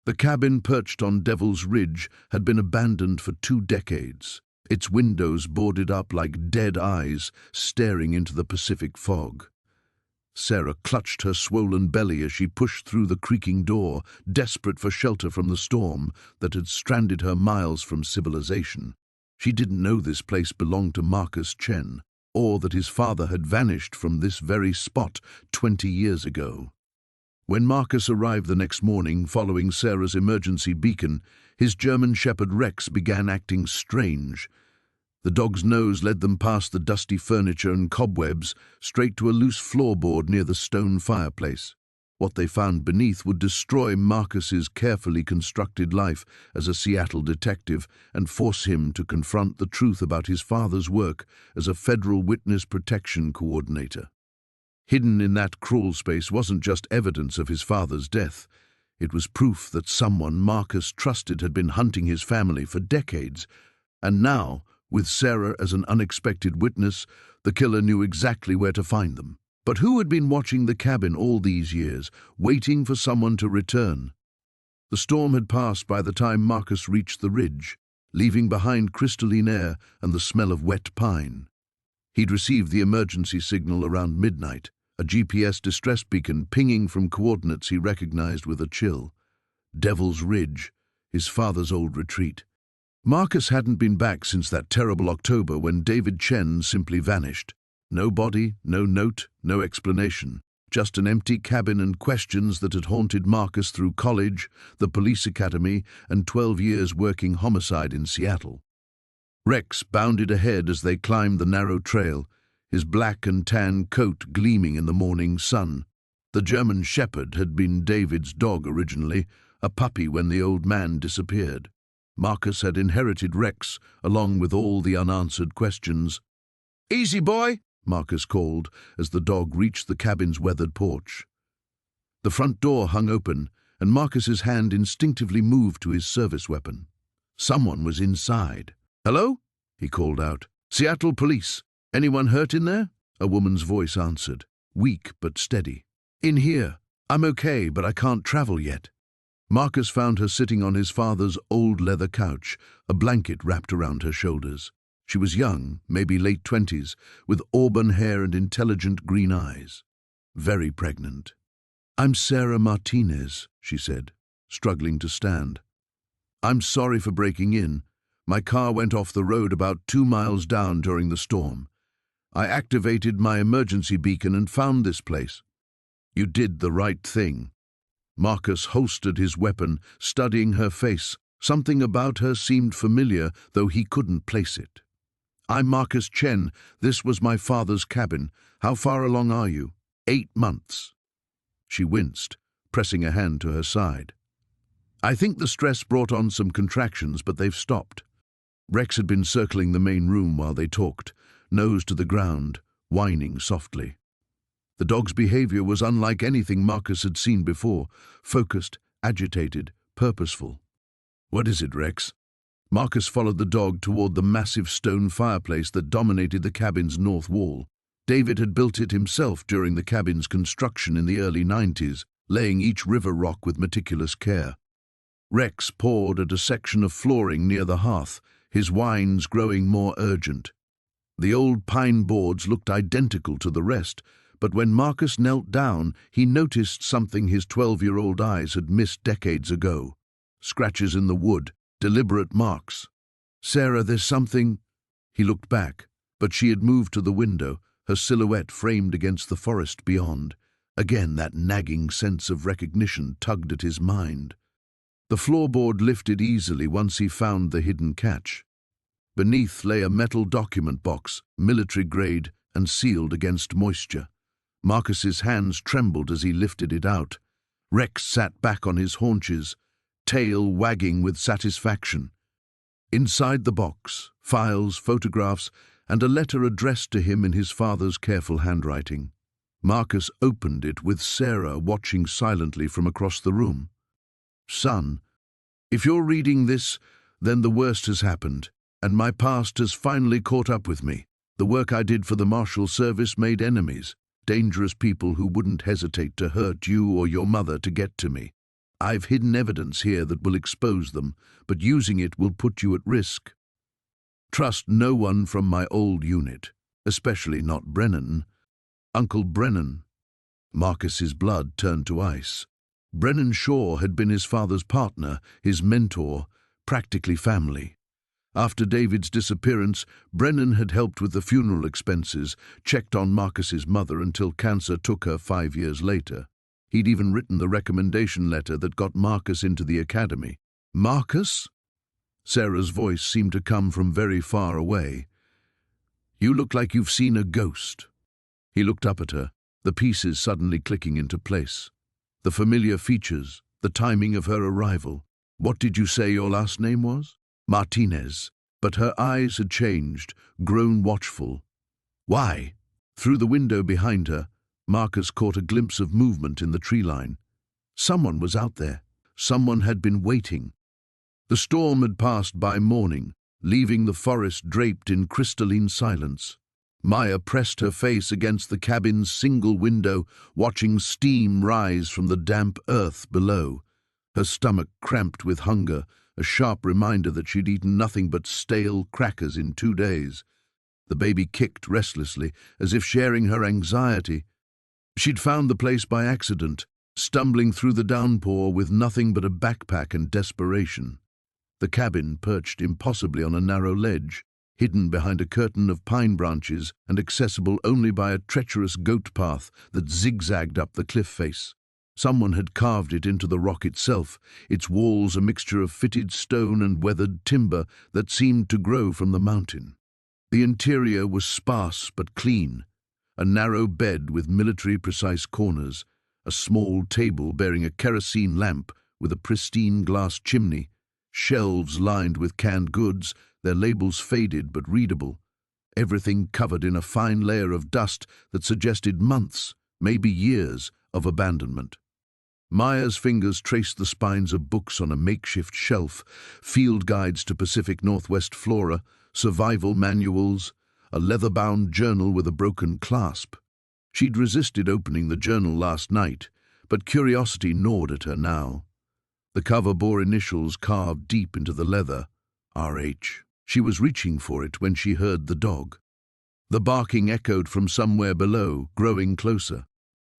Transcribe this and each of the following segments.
The cabin perched on Devil's Ridge had been abandoned for 2 decades, its windows boarded up like dead eyes staring into the Pacific fog. Sarah clutched her swollen belly as she pushed through the creaking door, desperate for shelter from the storm that had stranded her miles from civilization. She didn't know this place belonged to Marcus Chen, or that his father had vanished from this very spot 20 years ago. When Marcus arrived the next morning following Sarah's emergency beacon, his German Shepherd Rex began acting strange. The dog's nose led them past the dusty furniture and cobwebs, straight to a loose floorboard near the stone fireplace. What they found beneath would destroy Marcus's carefully constructed life as a Seattle detective and force him to confront the truth about his father's work as a federal witness protection coordinator. Hidden in that crawl space wasn't just evidence of his father's death. It was proof that someone Marcus trusted had been hunting his family for decades, and now, with Sarah as an unexpected witness, the killer knew exactly where to find them. But who had been watching the cabin all these years, waiting for someone to return? The storm had passed by the time Marcus reached the ridge, leaving behind crystalline air and the smell of wet pine. He'd received the emergency signal around midnight, a GPS distress beacon pinging from coordinates he recognized with a chill. Devil's Ridge, his father's old retreat. Marcus hadn't been back since that terrible October when David Chen simply vanished. No body, no note, no explanation. Just an empty cabin and questions that had haunted Marcus through college, the police academy, and 12 years working homicide in Seattle. Rex bounded ahead as they climbed the narrow trail, his black and tan coat gleaming in the morning sun. The German Shepherd had been David's dog originally, a puppy when the old man disappeared. Marcus had inherited Rex, along with all the unanswered questions. "Easy, boy," Marcus called as the dog reached the cabin's weathered porch. The front door hung open, and Marcus's hand instinctively moved to his service weapon. Someone was inside. "Hello?" he called out. "Seattle Police. Anyone hurt in there?" A woman's voice answered, weak but steady. "In here. I'm okay, but I can't travel yet." Marcus found her sitting on his father's old leather couch, a blanket wrapped around her shoulders. She was young, maybe late 20s, with auburn hair and intelligent green eyes. Very pregnant. "I'm Sarah Martinez," she said, struggling to stand. "I'm sorry for breaking in. My car went off the road about 2 miles down during the storm. I activated my emergency beacon and found this place." "You did the right thing." Marcus holstered his weapon, studying her face. Something about her seemed familiar, though he couldn't place it. "I'm Marcus Chen. This was my father's cabin. How far along are you?" 8 months. She winced, pressing a hand to her side. "I think the stress brought on some contractions, but they've stopped." Rex had been circling the main room while they talked, nose to the ground, whining softly. The dog's behavior was unlike anything Marcus had seen before, focused, agitated, purposeful. "What is it, Rex?" Marcus followed the dog toward the massive stone fireplace that dominated the cabin's north wall. David had built it himself during the cabin's construction in the early 90s, laying each river rock with meticulous care. Rex pawed at a section of flooring near the hearth, his whines growing more urgent. The old pine boards looked identical to the rest, but when Marcus knelt down, he noticed something his 12-year-old eyes had missed decades ago. Scratches in the wood, deliberate marks. "Sarah, there's something—" He looked back, but she had moved to the window, her silhouette framed against the forest beyond. Again that nagging sense of recognition tugged at his mind. The floorboard lifted easily once he found the hidden catch. Beneath lay a metal document box, military-grade and sealed against moisture. Marcus's hands trembled as he lifted it out. Rex sat back on his haunches, tail wagging with satisfaction. Inside the box, files, photographs, and a letter addressed to him in his father's careful handwriting. Marcus opened it with Sarah watching silently from across the room. "Son, if you're reading this, then the worst has happened, and my past has finally caught up with me. The work I did for the Marshal Service made enemies, dangerous people who wouldn't hesitate to hurt you or your mother to get to me. I've hidden evidence here that will expose them, but using it will put you at risk. Trust no one from my old unit, especially not Brennan. Uncle Brennan. Marcus's blood turned to ice. Brennan Shaw had been his father's partner, his mentor, practically family. After David's disappearance, Brennan had helped with the funeral expenses, checked on Marcus's mother until cancer took her 5 years later. He'd even written the recommendation letter that got Marcus into the academy. Marcus? Sarah's voice seemed to come from very far away. You look like you've seen a ghost. He looked up at her, the pieces suddenly clicking into place. The familiar features, the timing of her arrival. What did you say your last name was? Martinez. But her eyes had changed, grown watchful. Why? Through the window behind her, Marcus caught a glimpse of movement in the tree line. Someone was out there. Someone had been waiting. The storm had passed by morning, leaving the forest draped in crystalline silence. Maya pressed her face against the cabin's single window, watching steam rise from the damp earth below. Her stomach cramped with hunger, a sharp reminder that she'd eaten nothing but stale crackers in 2 days. The baby kicked restlessly, as if sharing her anxiety. She'd found the place by accident, stumbling through the downpour with nothing but a backpack and desperation. The cabin perched impossibly on a narrow ledge, hidden behind a curtain of pine branches and accessible only by a treacherous goat path that zigzagged up the cliff face. Someone had carved it into the rock itself, its walls a mixture of fitted stone and weathered timber that seemed to grow from the mountain. The interior was sparse but clean, a narrow bed with military-precise corners, a small table bearing a kerosene lamp with a pristine glass chimney, shelves lined with canned goods, their labels faded but readable, everything covered in a fine layer of dust that suggested months, maybe years, of abandonment. Maya's fingers traced the spines of books on a makeshift shelf, field guides to Pacific Northwest flora, survival manuals, a leather-bound journal with a broken clasp. She'd resisted opening the journal last night, but curiosity gnawed at her now. The cover bore initials carved deep into the leather, R.H. She was reaching for it when she heard the dog. The barking echoed from somewhere below, growing closer.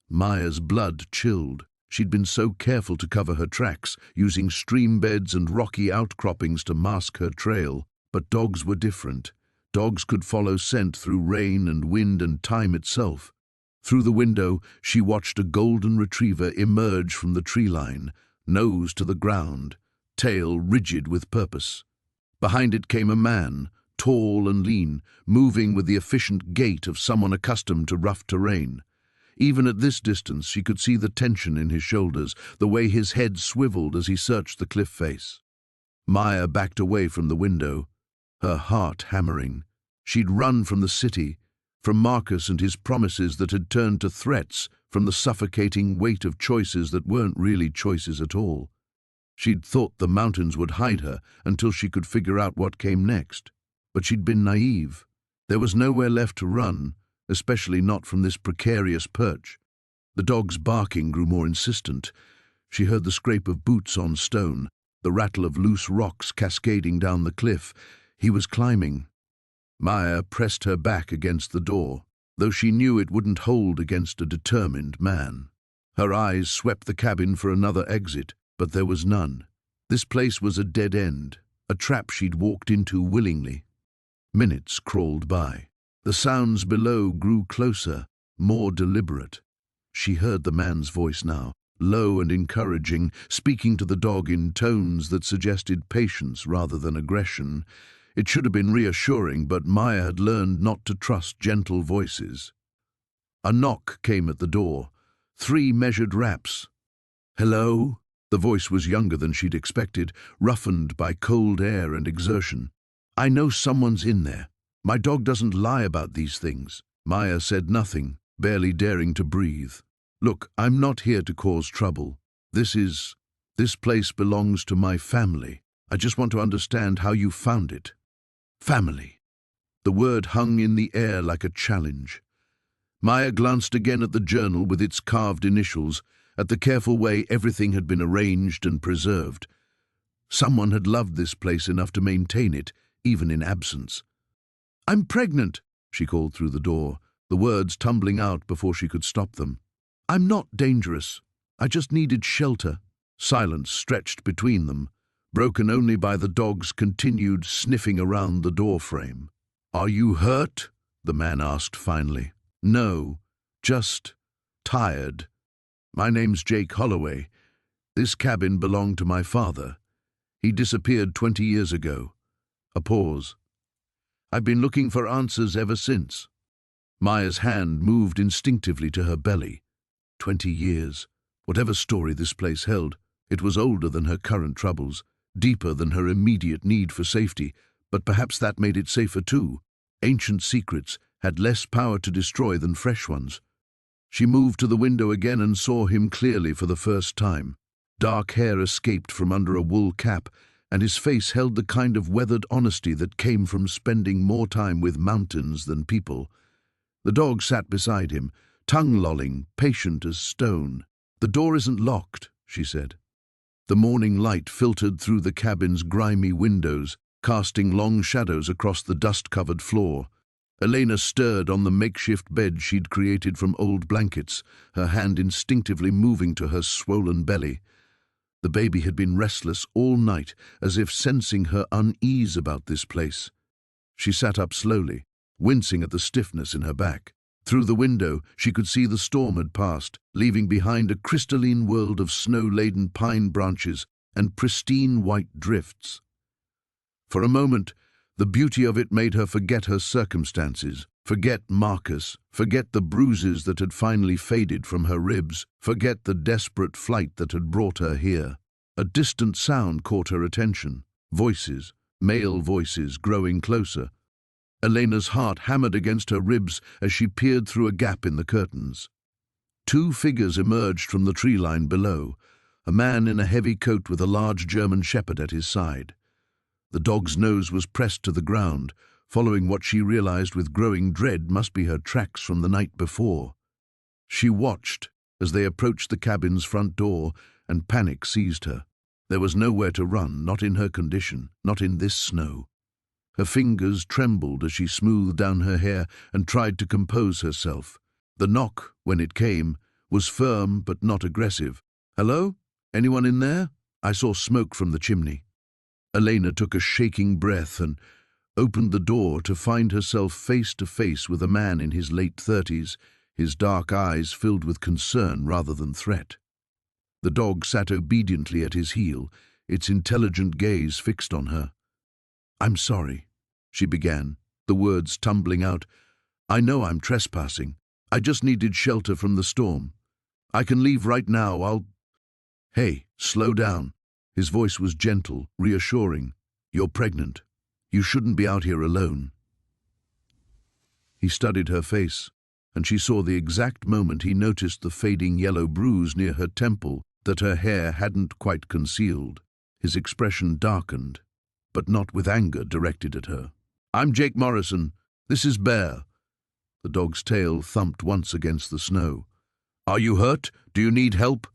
Maya's blood chilled. She'd been so careful to cover her tracks, using stream beds and rocky outcroppings to mask her trail. But dogs were different. Dogs could follow scent through rain and wind and time itself. Through the window, she watched a golden retriever emerge from the tree line, nose to the ground, tail rigid with purpose. Behind it came a man, tall and lean, moving with the efficient gait of someone accustomed to rough terrain. Even at this distance, she could see the tension in his shoulders, the way his head swiveled as he searched the cliff face. Maya backed away from the window, her heart hammering. She'd run from the city, from Marcus and his promises that had turned to threats, from the suffocating weight of choices that weren't really choices at all. She'd thought the mountains would hide her until she could figure out what came next. But she'd been naive. There was nowhere left to run, especially not from this precarious perch. The dog's barking grew more insistent. She heard the scrape of boots on stone, the rattle of loose rocks cascading down the cliff. He was climbing. Maya pressed her back against the door, though she knew it wouldn't hold against a determined man. Her eyes swept the cabin for another exit, but there was none. This place was a dead end, a trap she'd walked into willingly. Minutes crawled by. The sounds below grew closer, more deliberate. She heard the man's voice now, low and encouraging, speaking to the dog in tones that suggested patience rather than aggression. It should have been reassuring, but Maya had learned not to trust gentle voices. A knock came at the door. 3 measured raps. "Hello?" The voice was younger than she'd expected, roughened by cold air and exertion. "I know someone's in there. My dog doesn't lie about these things." Maya said nothing, barely daring to breathe. "Look, I'm not here to cause trouble. This place belongs to my family. I just want to understand how you found it." Family. The word hung in the air like a challenge. Maya glanced again at the journal with its carved initials, at the careful way everything had been arranged and preserved. Someone had loved this place enough to maintain it, even in absence. "I'm pregnant," she called through the door, the words tumbling out before she could stop them. "I'm not dangerous. I just needed shelter." Silence stretched between them, broken only by the dog's continued sniffing around the doorframe. "Are you hurt?" the man asked finally. "No, just tired. My name's Jake Holloway. This cabin belonged to my father. He disappeared 20 years ago." A pause. "I've been looking for answers ever since." Maya's hand moved instinctively to her belly. 20 years. Whatever story this place held, it was older than her current troubles, deeper than her immediate need for safety, but perhaps that made it safer too. Ancient secrets had less power to destroy than fresh ones. She moved to the window again and saw him clearly for the first time. Dark hair escaped from under a wool cap, and his face held the kind of weathered honesty that came from spending more time with mountains than people. The dog sat beside him, tongue-lolling, patient as stone. "The door isn't locked," she said. The morning light filtered through the cabin's grimy windows, casting long shadows across the dust-covered floor. Elena stirred on the makeshift bed she'd created from old blankets, her hand instinctively moving to her swollen belly. The baby had been restless all night, as if sensing her unease about this place. She sat up slowly, wincing at the stiffness in her back. Through the window, she could see the storm had passed, leaving behind a crystalline world of snow-laden pine branches and pristine white drifts. For a moment, the beauty of it made her forget her circumstances, forget Marcus, forget the bruises that had finally faded from her ribs, forget the desperate flight that had brought her here. A distant sound caught her attention. Voices, male voices, growing closer. Elena's heart hammered against her ribs as she peered through a gap in the curtains. Two figures emerged from the tree line below, a man in a heavy coat with a large German shepherd at his side. The dog's nose was pressed to the ground, following what she realized with growing dread must be her tracks from the night before. She watched as they approached the cabin's front door, and panic seized her. There was nowhere to run, not in her condition, not in this snow. Her fingers trembled as she smoothed down her hair and tried to compose herself. The knock, when it came, was firm but not aggressive. "Hello? Anyone in there?" I saw smoke from the chimney. Elena took a shaking breath and opened the door to find herself face to face with a man in his late 30s, his dark eyes filled with concern rather than threat. The dog sat obediently at his heel, its intelligent gaze fixed on her. "I'm sorry," she began, the words tumbling out. "I know I'm trespassing. I just needed shelter from the storm. I can leave right now. I'll—" "Hey, slow down." His voice was gentle, reassuring. "You're pregnant. You shouldn't be out here alone." He studied her face, and she saw the exact moment he noticed the fading yellow bruise near her temple that her hair hadn't quite concealed. His expression darkened, but not with anger directed at her. "I'm Jake Morrison. This is Bear." The dog's tail thumped once against the snow. "Are you hurt? Do you need help?"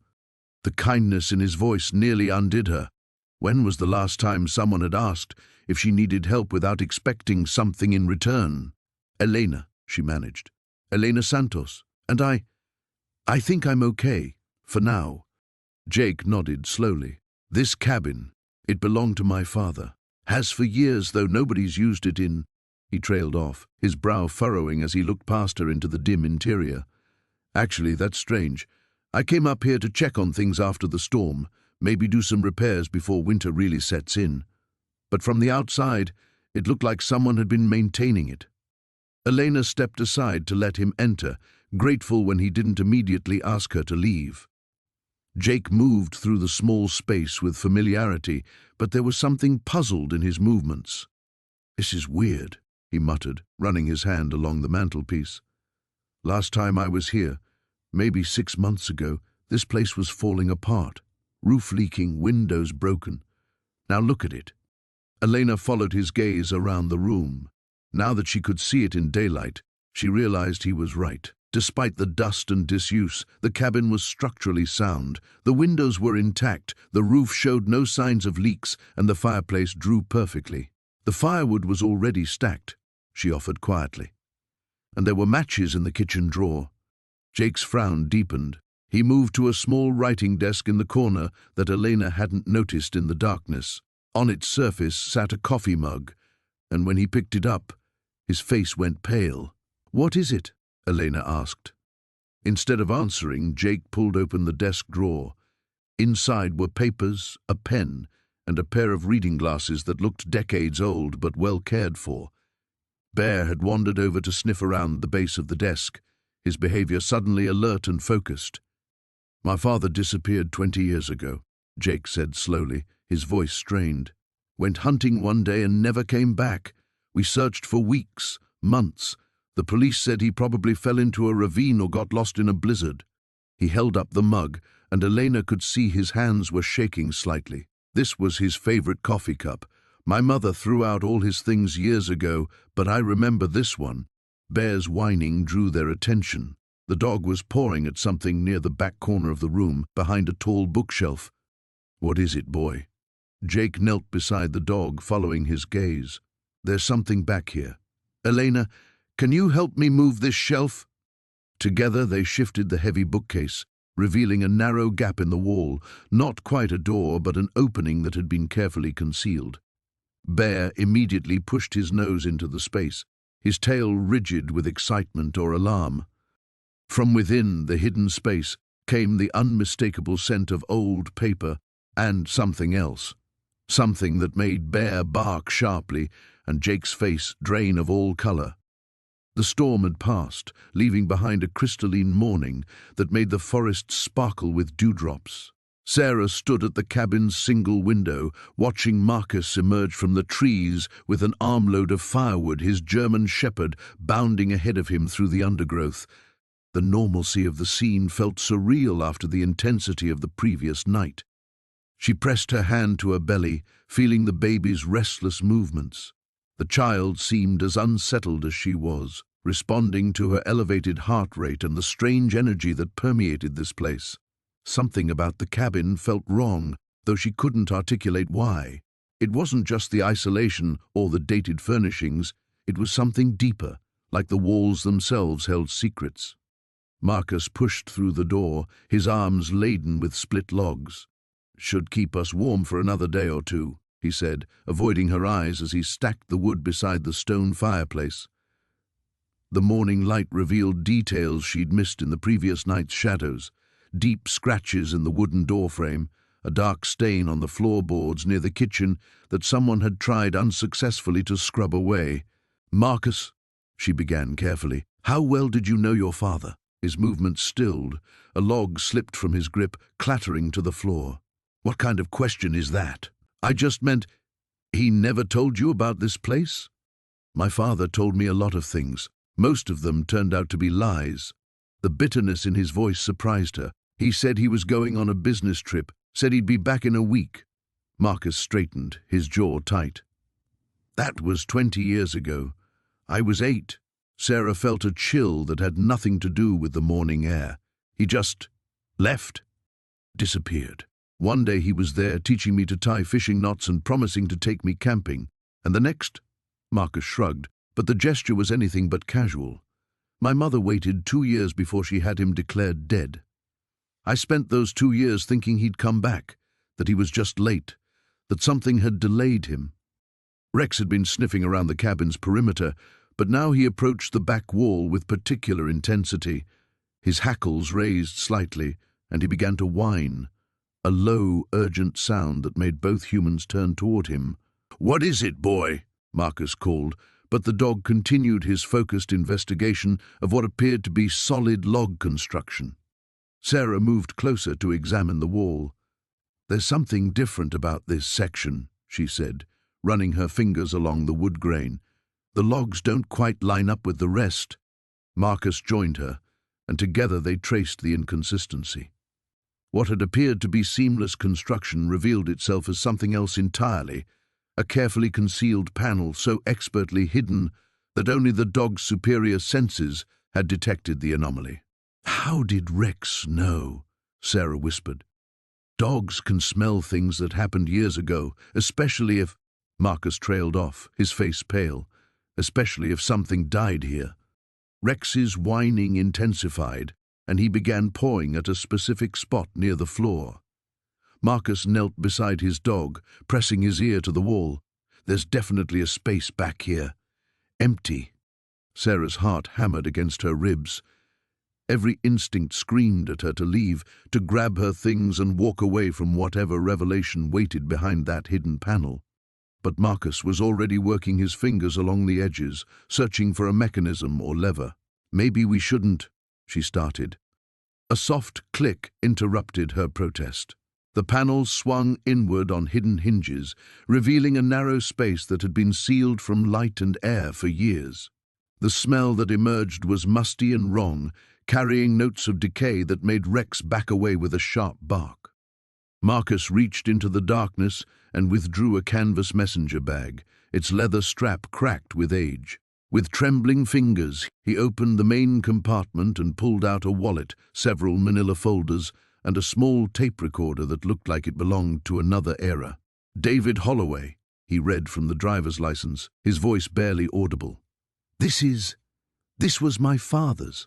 The kindness in his voice nearly undid her. When was the last time someone had asked if she needed help without expecting something in return? "Elena," she managed. "Elena Santos. And I think I'm okay, for now." Jake nodded slowly. "This cabin, it belonged to my father. Has for years, though nobody's used it in—" He trailed off, his brow furrowing as he looked past her into the dim interior. "Actually, that's strange. I came up here to check on things after the storm, maybe do some repairs before winter really sets in. But from the outside, it looked like someone had been maintaining it." Elena stepped aside to let him enter, grateful when he didn't immediately ask her to leave. Jake moved through the small space with familiarity, but there was something puzzled in his movements. "This is weird," he muttered, running his hand along the mantelpiece. "Last time I was here, maybe 6 months ago, this place was falling apart, roof leaking, windows broken. Now look at it." Elena followed his gaze around the room. Now that she could see it in daylight, she realized he was right. Despite the dust and disuse, the cabin was structurally sound. The windows were intact, the roof showed no signs of leaks, and the fireplace drew perfectly. The firewood was already stacked, she offered quietly. And there were matches in the kitchen drawer. Jake's frown deepened. He moved to a small writing desk in the corner that Elena hadn't noticed in the darkness. On its surface sat a coffee mug, and when he picked it up, his face went pale. "What is it?" Elena asked. Instead of answering, Jake pulled open the desk drawer. Inside were papers, a pen, and a pair of reading glasses that looked decades old but well cared for. Bear had wandered over to sniff around the base of the desk, his behavior suddenly alert and focused. "My father disappeared 20 years ago," Jake said slowly, his voice strained. "Went hunting one day and never came back. We searched for weeks, months. The police said he probably fell into a ravine or got lost in a blizzard." He held up the mug, and Elena could see his hands were shaking slightly. This was his favorite coffee cup. "My mother threw out all his things years ago, but I remember this one." Bear's whining drew their attention. The dog was pawing at something near the back corner of the room, behind a tall bookshelf. "What is it, boy?" Jake knelt beside the dog, following his gaze. "There's something back here. Elena, can you help me move this shelf?" Together they shifted the heavy bookcase, revealing a narrow gap in the wall, not quite a door, but an opening that had been carefully concealed. Bear immediately pushed his nose into the space, his tail rigid with excitement or alarm. From within the hidden space came the unmistakable scent of old paper and something else. Something that made Bear bark sharply and Jake's face drain of all color. The storm had passed, leaving behind a crystalline morning that made the forest sparkle with dewdrops. Sarah stood at the cabin's single window, watching Marcus emerge from the trees with an armload of firewood, his German shepherd bounding ahead of him through the undergrowth. The normalcy of the scene felt surreal after the intensity of the previous night. She pressed her hand to her belly, feeling the baby's restless movements. The child seemed as unsettled as she was, responding to her elevated heart rate and the strange energy that permeated this place. Something about the cabin felt wrong, though she couldn't articulate why. It wasn't just the isolation or the dated furnishings, it was something deeper, like the walls themselves held secrets. Marcus pushed through the door, his arms laden with split logs. "Should keep us warm for another day or two," he said, avoiding her eyes as he stacked the wood beside the stone fireplace. The morning light revealed details she'd missed in the previous night's shadows. Deep scratches in the wooden doorframe, a dark stain on the floorboards near the kitchen that someone had tried unsuccessfully to scrub away. "Marcus," she began carefully, "how well did you know your father?" His movements stilled. A log slipped from his grip, clattering to the floor. "What kind of question is that?" "I just meant, he never told you about this place?" "My father told me a lot of things. Most of them turned out to be lies." The bitterness in his voice surprised her. "He said he was going on a business trip, said he'd be back in a week." Marcus straightened, his jaw tight. "That was 20 years ago. I was 8. Sarah felt a chill that had nothing to do with the morning air. He just left, disappeared. One day he was there teaching me to tie fishing knots and promising to take me camping. And the next?" Marcus shrugged, but the gesture was anything but casual. "My mother waited 2 years before she had him declared dead. I spent those 2 years thinking he'd come back, that he was just late, that something had delayed him." Rex had been sniffing around the cabin's perimeter, but now he approached the back wall with particular intensity. His hackles raised slightly, and he began to whine, a low, urgent sound that made both humans turn toward him. "What is it, boy?" Marcus called, but the dog continued his focused investigation of what appeared to be solid log construction. Sarah moved closer to examine the wall. "There's something different about this section," she said, running her fingers along the wood grain. "The logs don't quite line up with the rest." Marcus joined her, and together they traced the inconsistency. What had appeared to be seamless construction revealed itself as something else entirely, a carefully concealed panel so expertly hidden that only the dog's superior senses, had detected the anomaly. "How did Rex know?" Sarah whispered. "Dogs can smell things that happened years ago, especially if—" Marcus trailed off, his face pale. "Especially if something died here." Rex's whining intensified, and he began pawing at a specific spot near the floor. Marcus knelt beside his dog, pressing his ear to the wall. "There's definitely a space back here. Empty." Sarah's heart hammered against her ribs. Every instinct screamed at her to leave, to grab her things and walk away from whatever revelation waited behind that hidden panel. But Marcus was already working his fingers along the edges, searching for a mechanism or lever. "Maybe we shouldn't," she started. A soft click interrupted her protest. The panel swung inward on hidden hinges, revealing a narrow space that had been sealed from light and air for years. The smell that emerged was musty and wrong, carrying notes of decay that made Rex back away with a sharp bark. Marcus reached into the darkness and withdrew a canvas messenger bag, its leather strap cracked with age. With trembling fingers, he opened the main compartment and pulled out a wallet, several manila folders, and a small tape recorder that looked like it belonged to another era. "David Holloway," he read from the driver's license, his voice barely audible. This was my father's."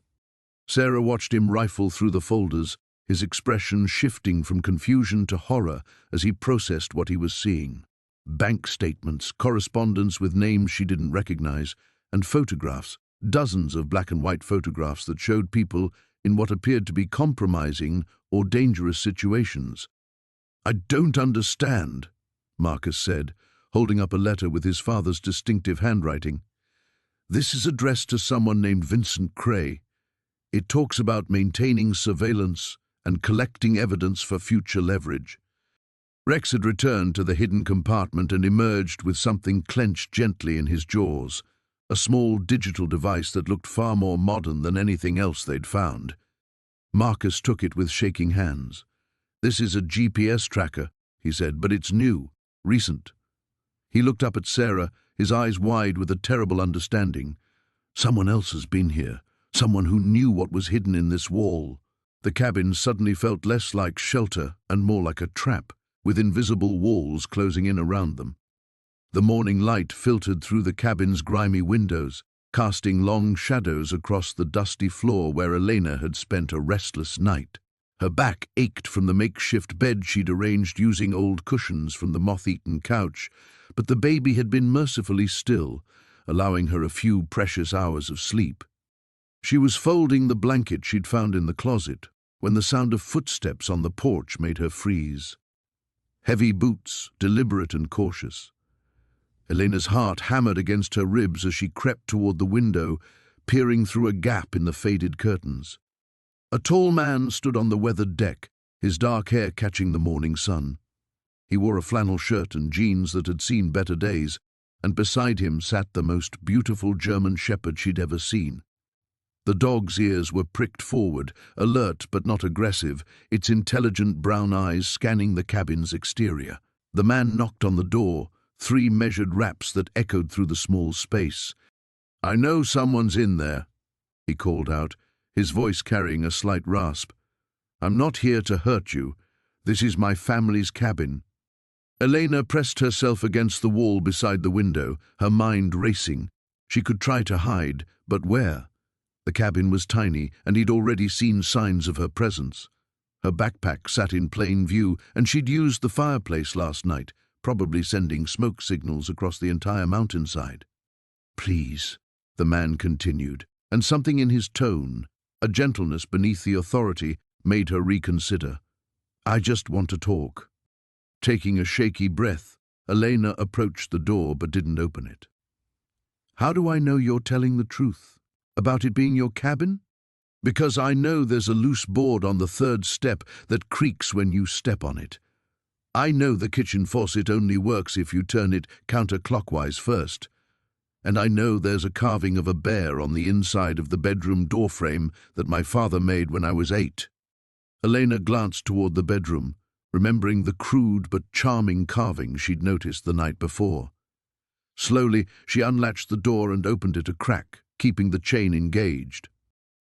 Sarah watched him rifle through the folders, his expression shifting from confusion to horror as he processed what he was seeing. Bank statements, correspondence with names she didn't recognize, and photographs, dozens of black and white photographs that showed people in what appeared to be compromising or dangerous situations. "I don't understand," Marcus said, holding up a letter with his father's distinctive handwriting. "This is addressed to someone named Vincent Cray. It talks about maintaining surveillance and collecting evidence for future leverage." Rex had returned to the hidden compartment and emerged with something clenched gently in his jaws, a small digital device that looked far more modern than anything else they'd found. Marcus took it with shaking hands. "This is a GPS tracker," he said, "but it's new, recent." He looked up at Sarah, his eyes wide with a terrible understanding. Someone else has been here, someone who knew what was hidden in this wall. The cabin suddenly felt less like shelter and more like a trap, with invisible walls closing in around them. The morning light filtered through the cabin's grimy windows, casting long shadows across the dusty floor where Elena had spent a restless night. Her back ached from the makeshift bed she'd arranged using old cushions from the moth-eaten couch, but the baby had been mercifully still, allowing her a few precious hours of sleep. She was folding the blanket she'd found in the closet when the sound of footsteps on the porch made her freeze. Heavy boots, deliberate and cautious. Elena's heart hammered against her ribs as she crept toward the window, peering through a gap in the faded curtains. A tall man stood on the weathered deck, his dark hair catching the morning sun. He wore a flannel shirt and jeans that had seen better days, and beside him sat the most beautiful German shepherd she'd ever seen. The dog's ears were pricked forward, alert but not aggressive, its intelligent brown eyes scanning the cabin's exterior. The man knocked on the door, 3 measured raps that echoed through the small space. "I know someone's in there," he called out, his voice carrying a slight rasp. "I'm not here to hurt you. This is my family's cabin." Elena pressed herself against the wall beside the window, her mind racing. She could try to hide, but where? The cabin was tiny, and he'd already seen signs of her presence. Her backpack sat in plain view, and she'd used the fireplace last night, probably sending smoke signals across the entire mountainside. "Please," the man continued, and something in his tone, a gentleness beneath the authority, made her reconsider. "I just want to talk." Taking a shaky breath, Elena approached the door but didn't open it. "How do I know you're telling the truth? About it being your cabin?" "Because I know there's a loose board on the 3rd step that creaks when you step on it. I know the kitchen faucet only works if you turn it counterclockwise first. And I know there's a carving of a bear on the inside of the bedroom doorframe that my father made when I was 8. Elena glanced toward the bedroom, remembering the crude but charming carving she'd noticed the night before. Slowly, she unlatched the door and opened it a crack, keeping the chain engaged.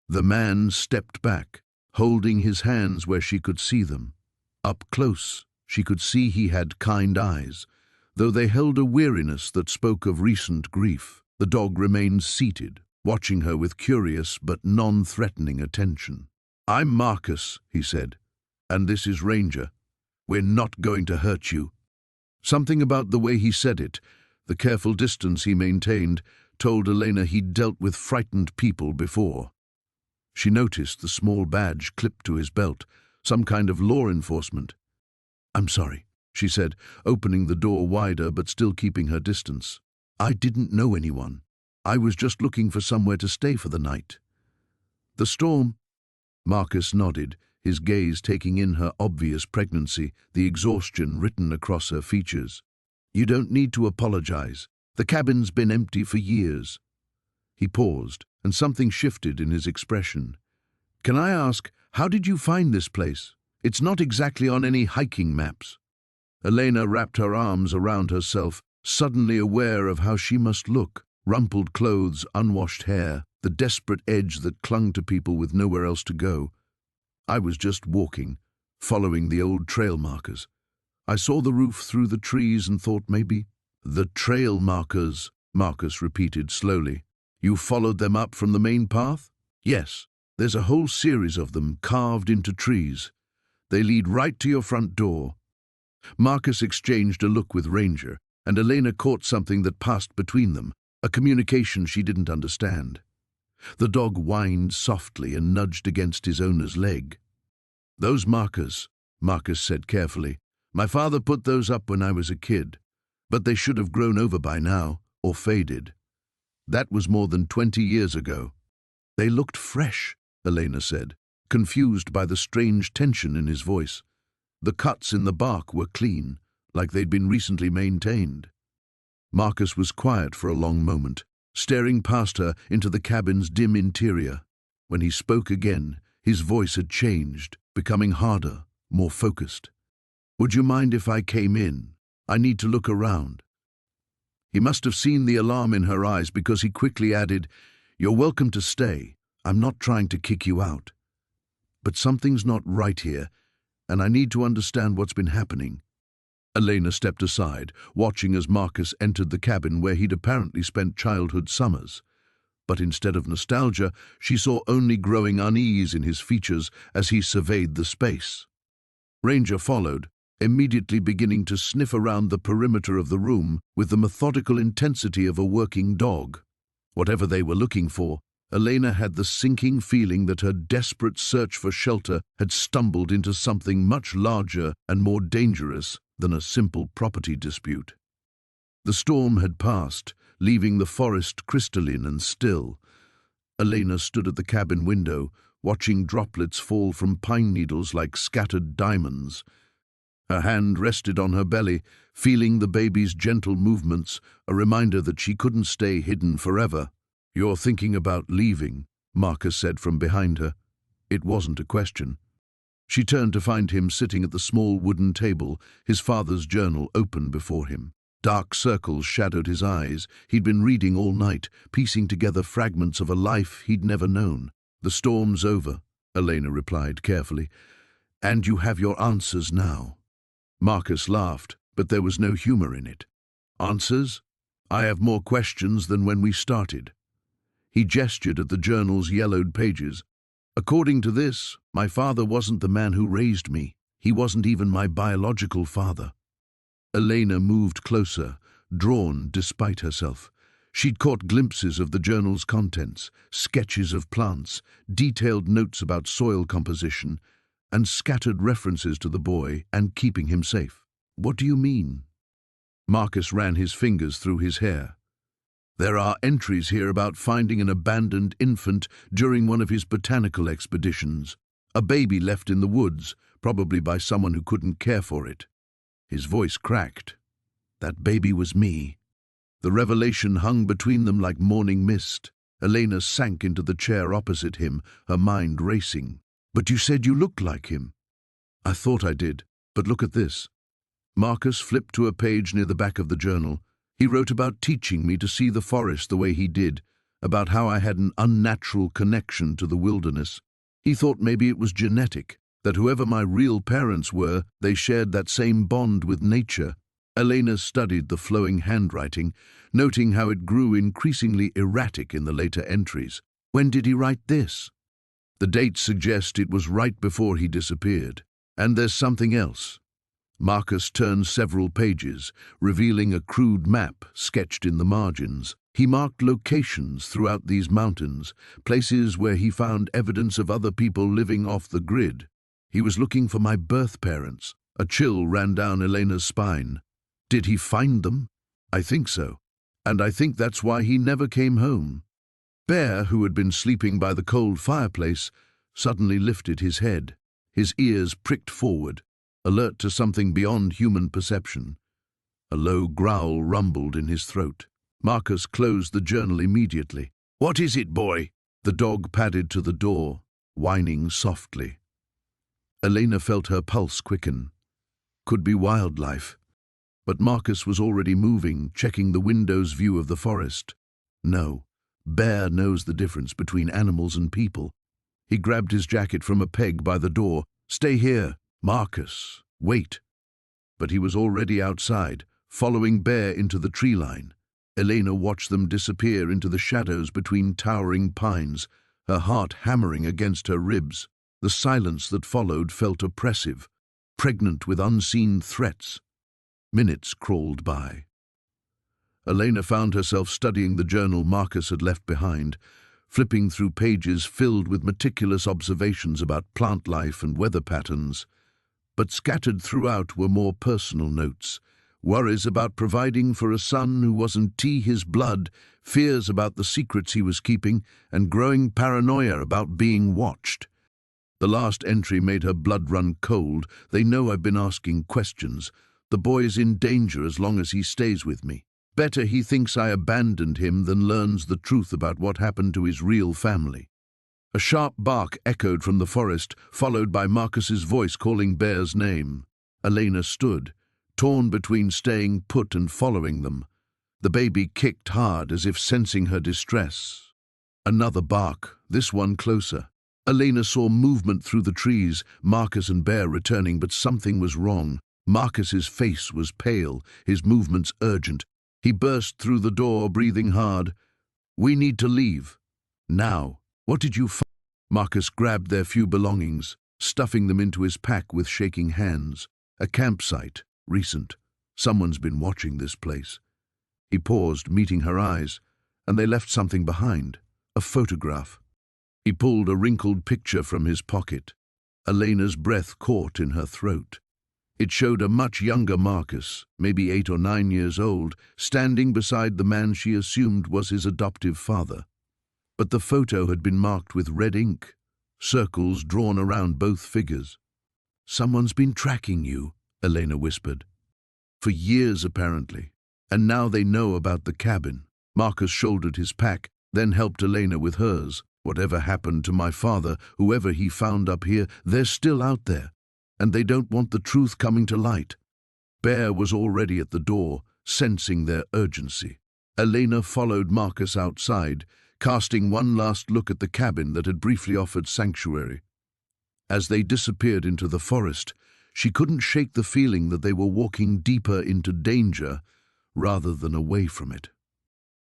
The man stepped back, holding his hands where she could see them. Up close, she could see he had kind eyes, though they held a weariness that spoke of recent grief. The dog remained seated, watching her with curious but non-threatening attention. "I'm Marcus," he said, "and this is Ranger. We're not going to hurt you." Something about the way he said it, the careful distance he maintained, told Elena he'd dealt with frightened people before. She noticed the small badge clipped to his belt, some kind of law enforcement. "I'm sorry," she said, opening the door wider but still keeping her distance. "I didn't know anyone. I was just looking for somewhere to stay for the night." "The storm?" Marcus nodded, his gaze taking in her obvious pregnancy, the exhaustion written across her features. "You don't need to apologize. The cabin's been empty for years." He paused, and something shifted in his expression. "Can I ask, how did you find this place? It's not exactly on any hiking maps." Elena wrapped her arms around herself, suddenly aware of how she must look. Rumpled clothes, unwashed hair, the desperate edge that clung to people with nowhere else to go. "I was just walking, following the old trail markers. I saw the roof through the trees and thought maybe—" "The trail markers," Marcus repeated slowly. "You followed them up from the main path?" "Yes. There's a whole series of them carved into trees. They lead right to your front door." Marcus exchanged a look with Ranger, and Elena caught something that passed between them, a communication she didn't understand. The dog whined softly and nudged against his owner's leg. "Those markers," Marcus said carefully. "My father put those up when I was a kid, but they should have grown over by now, or faded. That was more than 20 years ago." "They looked fresh," Elena said, confused by the strange tension in his voice. The cuts in the bark were clean, like they'd been recently maintained. Marcus was quiet for a long moment, staring past her into the cabin's dim interior. When he spoke again, his voice had changed, becoming harder, more focused. "Would you mind if I came in? I need to look around." He must have seen the alarm in her eyes because he quickly added, "You're welcome to stay. I'm not trying to kick you out. But something's not right here, and I need to understand what's been happening." Elena stepped aside, watching as Marcus entered the cabin where he'd apparently spent childhood summers. But instead of nostalgia, she saw only growing unease in his features as he surveyed the space. Ranger followed, immediately beginning to sniff around the perimeter of the room with the methodical intensity of a working dog. Whatever they were looking for, Elena had the sinking feeling that her desperate search for shelter had stumbled into something much larger and more dangerous than a simple property dispute. The storm had passed, leaving the forest crystalline and still. Elena stood at the cabin window, watching droplets fall from pine needles like scattered diamonds. Her hand rested on her belly, feeling the baby's gentle movements, a reminder that she couldn't stay hidden forever. "You're thinking about leaving," Marcus said from behind her. It wasn't a question. She turned to find him sitting at the small wooden table, his father's journal open before him. Dark circles shadowed his eyes. He'd been reading all night, piecing together fragments of a life he'd never known. "The storm's over," Elena replied carefully, "and you have your answers now." Marcus laughed, but there was no humor in it. "Answers? I have more questions than when we started." He gestured at the journal's yellowed pages. "According to this, my father wasn't the man who raised me. He wasn't even my biological father." Elena moved closer, drawn despite herself. She'd caught glimpses of the journal's contents, sketches of plants, detailed notes about soil composition, and scattered references to the boy and keeping him safe. "What do you mean?" Marcus ran his fingers through his hair. "There are entries here about finding an abandoned infant during one of his botanical expeditions. A baby left in the woods, probably by someone who couldn't care for it." His voice cracked. "That baby was me." The revelation hung between them like morning mist. Elena sank into the chair opposite him, her mind racing. "But you said you looked like him." "I thought I did, but look at this." Marcus flipped to a page near the back of the journal. He wrote about teaching me to see the forest the way he did, about how I had an unnatural connection to the wilderness. He thought maybe it was genetic, that whoever my real parents were, they shared that same bond with nature. Elena studied the flowing handwriting, noting how it grew increasingly erratic in the later entries. When did he write this? The dates suggest it was right before he disappeared. And there's something else. Marcus turned several pages, revealing a crude map sketched in the margins. He marked locations throughout these mountains, places where he found evidence of other people living off the grid. He was looking for my birth parents. A chill ran down Elena's spine. Did he find them? I think so. And I think that's why he never came home. Bear, who had been sleeping by the cold fireplace, suddenly lifted his head. His ears pricked forward, alert to something beyond human perception. A low growl rumbled in his throat. Marcus closed the journal immediately. "What is it, boy?" The dog padded to the door, whining softly. Elena felt her pulse quicken. Could be wildlife. But Marcus was already moving, checking the window's view of the forest. No, Bear knows the difference between animals and people. He grabbed his jacket from a peg by the door. "Stay here, Marcus. Wait." But he was already outside, following Bear into the tree line. Elena watched them disappear into the shadows between towering pines, her heart hammering against her ribs. The silence that followed felt oppressive, pregnant with unseen threats. Minutes crawled by. Elena found herself studying the journal Marcus had left behind, flipping through pages filled with meticulous observations about plant life and weather patterns. But scattered throughout were more personal notes, worries about providing for a son who wasn't his blood, fears about the secrets he was keeping, and growing paranoia about being watched. The last entry made her blood run cold. "They know I've been asking questions. The boy's in danger as long as he stays with me. Better he thinks I abandoned him than learns the truth about what happened to his real family." A sharp bark echoed from the forest, followed by Marcus's voice calling Bear's name. Elena stood, torn between staying put and following them. The baby kicked hard as if sensing her distress. Another bark, this one closer. Elena saw movement through the trees, Marcus and Bear returning, but something was wrong. Marcus's face was pale, his movements urgent. He burst through the door, breathing hard. "We need to leave. Now. What did you find?" Marcus grabbed their few belongings, stuffing them into his pack with shaking hands. "A campsite. Recent. Someone's been watching this place." He paused, meeting her eyes, and they left something behind. A photograph. He pulled a wrinkled picture from his pocket. Elena's breath caught in her throat. It showed a much younger Marcus, maybe 8 or 9 years old, standing beside the man she assumed was his adoptive father. But the photo had been marked with red ink, circles drawn around both figures. "Someone's been tracking you," Elena whispered. "For years, apparently. And now they know about the cabin." Marcus shouldered his pack, then helped Elena with hers. "Whatever happened to my father, whoever he found up here, they're still out there. And they don't want the truth coming to light." Bear was already at the door, sensing their urgency. Elena followed Marcus outside, casting one last look at the cabin that had briefly offered sanctuary. As they disappeared into the forest, she couldn't shake the feeling that they were walking deeper into danger rather than away from it.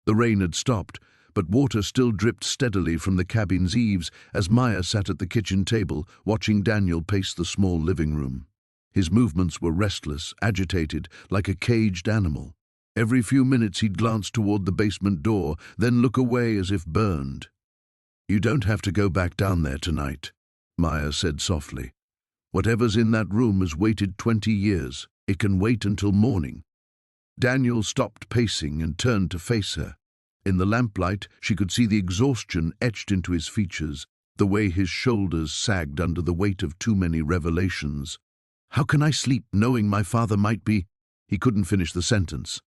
The rain had stopped, but water still dripped steadily from the cabin's eaves as Maya sat at the kitchen table, watching Daniel pace the small living room. His movements were restless, agitated, like a caged animal. Every few minutes he'd glance toward the basement door, then look away as if burned. "You don't have to go back down there tonight," Maya said softly. "Whatever's in that room has waited 20 years. It can wait until morning." Daniel stopped pacing and turned to face her. In the lamplight, she could see the exhaustion etched into his features, the way his shoulders sagged under the weight of too many revelations. "How can I sleep knowing my father might be—" He couldn't finish the sentence.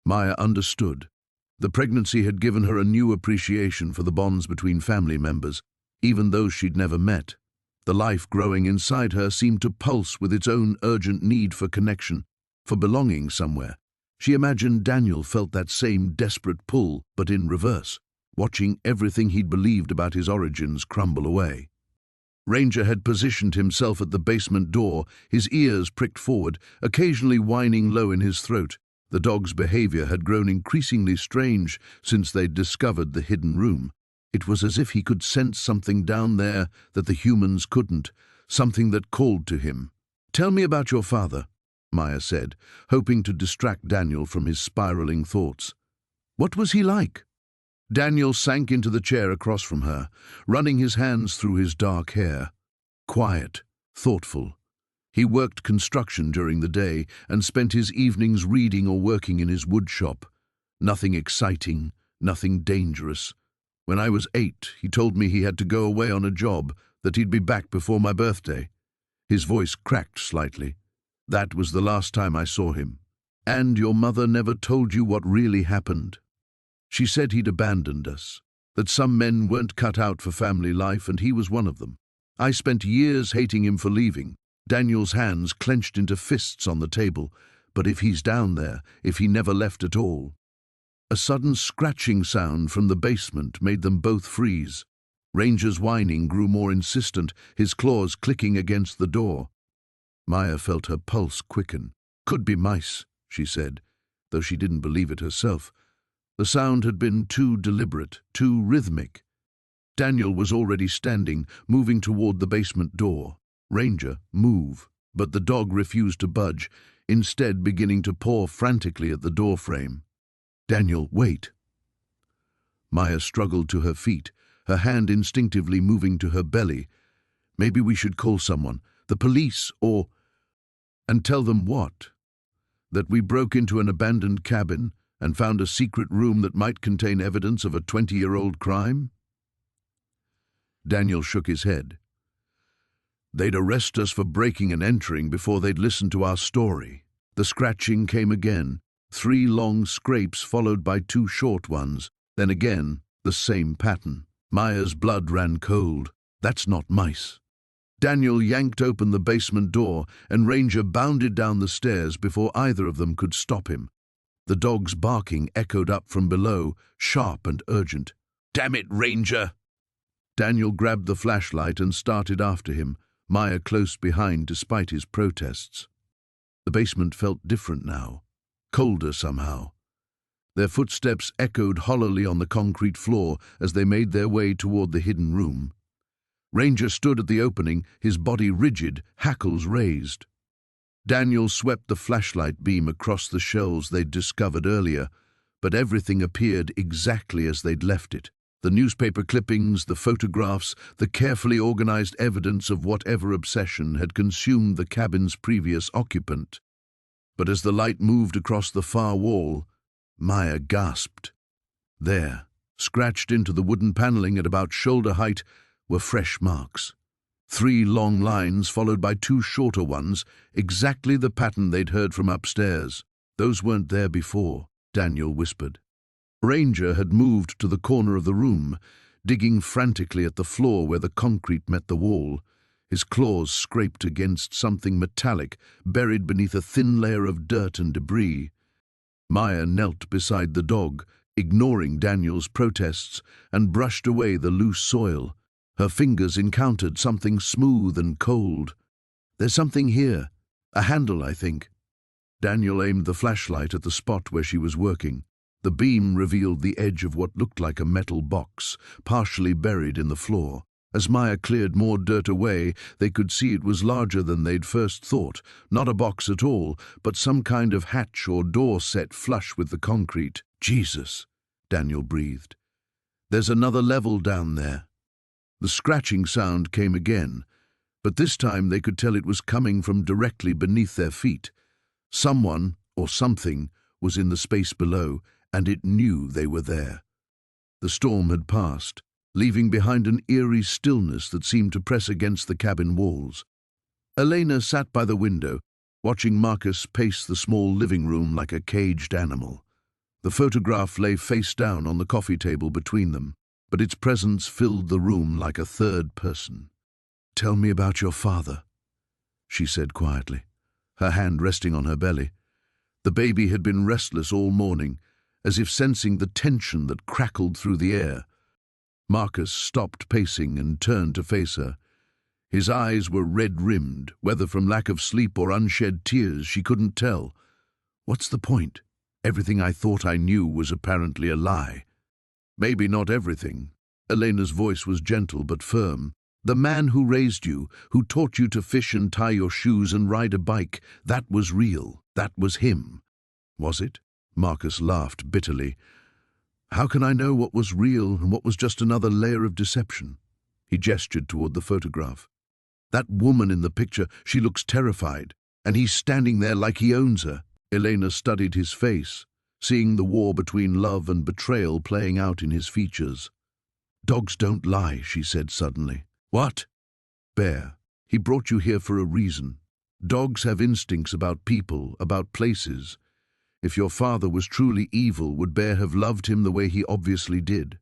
Maya understood. The pregnancy had given her a new appreciation for the bonds between family members, even those she'd never met. The life growing inside her seemed to pulse with its own urgent need for connection, for belonging somewhere. She imagined Daniel felt that same desperate pull, but in reverse. watching everything he'd believed about his origins crumble away. Ranger had positioned himself at the basement door, his ears pricked forward, occasionally whining low in his throat. The dog's behavior had grown increasingly strange since they'd discovered the hidden room. It was as if he could sense something down there that the humans couldn't, something that called to him. "Tell me about your father," Maya said, hoping to distract Daniel from his spiraling thoughts. "What was he like?" Daniel sank into the chair across from her, running his hands through his dark hair. Quiet, thoughtful. He worked construction during the day and spent his evenings reading or working in his wood shop. Nothing exciting, nothing dangerous. When I was 8, he told me he had to go away on a job, that he'd be back before my birthday. His voice cracked slightly. That was the last time I saw him. "And your mother never told you what really happened?" "She said he'd abandoned us, that some men weren't cut out for family life and he was one of them. I spent years hating him for leaving." Daniel's hands clenched into fists on the table. "But if he's down there, if he never left at all." A sudden scratching sound from the basement made them both freeze. Ranger's whining grew more insistent, his claws clicking against the door. Maya felt her pulse quicken. "Could be mice," she said, though she didn't believe it herself. The sound had been too deliberate, too rhythmic. Daniel was already standing, moving toward the basement door. "Ranger, move." But the dog refused to budge, instead beginning to paw frantically at the doorframe. "Daniel, wait." Maya struggled to her feet, her hand instinctively moving to her belly. "Maybe we should call someone, the police or—" "And tell them what? That we broke into an abandoned cabin and found a secret room that might contain evidence of a 20-year-old crime?" Daniel shook his head. "They'd arrest us for breaking and entering before they'd listen to our story." The scratching came again, 3 long scrapes followed by 2 short ones, then again the same pattern. Maya's blood ran cold. "That's not mice." Daniel yanked open the basement door and Ranger bounded down the stairs before either of them could stop him. The dog's barking echoed up from below, sharp and urgent. "Damn it, Ranger!" Daniel grabbed the flashlight and started after him, Maya close behind despite his protests. The basement felt different now, colder somehow. Their footsteps echoed hollowly on the concrete floor as they made their way toward the hidden room. Ranger stood at the opening, his body rigid, hackles raised. Daniel swept the flashlight beam across the shelves they'd discovered earlier, but everything appeared exactly as they'd left it. The newspaper clippings, the photographs, the carefully organized evidence of whatever obsession had consumed the cabin's previous occupant. But as the light moved across the far wall, Maya gasped. There, scratched into the wooden paneling at about shoulder height, were fresh marks. 3 long lines followed by 2 shorter ones, exactly the pattern they'd heard from upstairs. "Those weren't there before," Daniel whispered. Ranger had moved to the corner of the room, digging frantically at the floor where the concrete met the wall. His claws scraped against something metallic, buried beneath a thin layer of dirt and debris. Maya knelt beside the dog, ignoring Daniel's protests, and brushed away the loose soil. Her fingers encountered something smooth and cold. "There's something here. A handle, I think." Daniel aimed the flashlight at the spot where she was working. The beam revealed the edge of what looked like a metal box, partially buried in the floor. As Maya cleared more dirt away, they could see it was larger than they'd first thought. Not a box at all, but some kind of hatch or door set flush with the concrete. "Jesus," Daniel breathed. "There's another level down there." The scratching sound came again, but this time they could tell it was coming from directly beneath their feet. Someone, or something, was in the space below, and it knew they were there. The storm had passed, leaving behind an eerie stillness that seemed to press against the cabin walls. Elena sat by the window, watching Marcus pace the small living room like a caged animal. The photograph lay face down on the coffee table between them, but its presence filled the room like a third person. "Tell me about your father," she said quietly, her hand resting on her belly. The baby had been restless all morning, as if sensing the tension that crackled through the air. Marcus stopped pacing and turned to face her. His eyes were red-rimmed, whether from lack of sleep or unshed tears, she couldn't tell. What's the point? Everything I thought I knew was apparently a lie. Maybe not everything. Elena's voice was gentle but firm. The man who raised you, who taught you to fish and tie your shoes and ride a bike, that was real. That was him. Was it? Marcus laughed bitterly. How can I know what was real and what was just another layer of deception? He gestured toward the photograph. That woman in the picture, she looks terrified, and he's standing there like he owns her. Elena studied his face, seeing the war between love and betrayal playing out in his features. Dogs don't lie, she said suddenly. What? Bear, he brought you here for a reason. Dogs have instincts about people, about places. If your father was truly evil, would Bear have loved him the way he obviously did?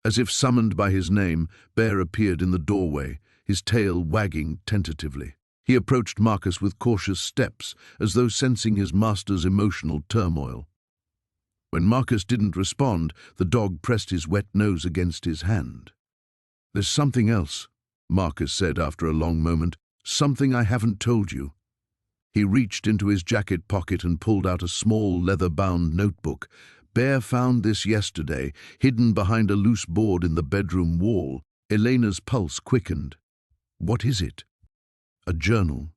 As if summoned by his name, Bear appeared in the doorway, his tail wagging tentatively. He approached Marcus with cautious steps, as though sensing his master's emotional turmoil. When Marcus didn't respond, the dog pressed his wet nose against his hand. There's something else, Marcus said after a long moment. Something I haven't told you. He reached into his jacket pocket and pulled out a small leather-bound notebook. Bear found this yesterday, hidden behind a loose board in the bedroom wall. Elena's pulse quickened. What is it? A journal.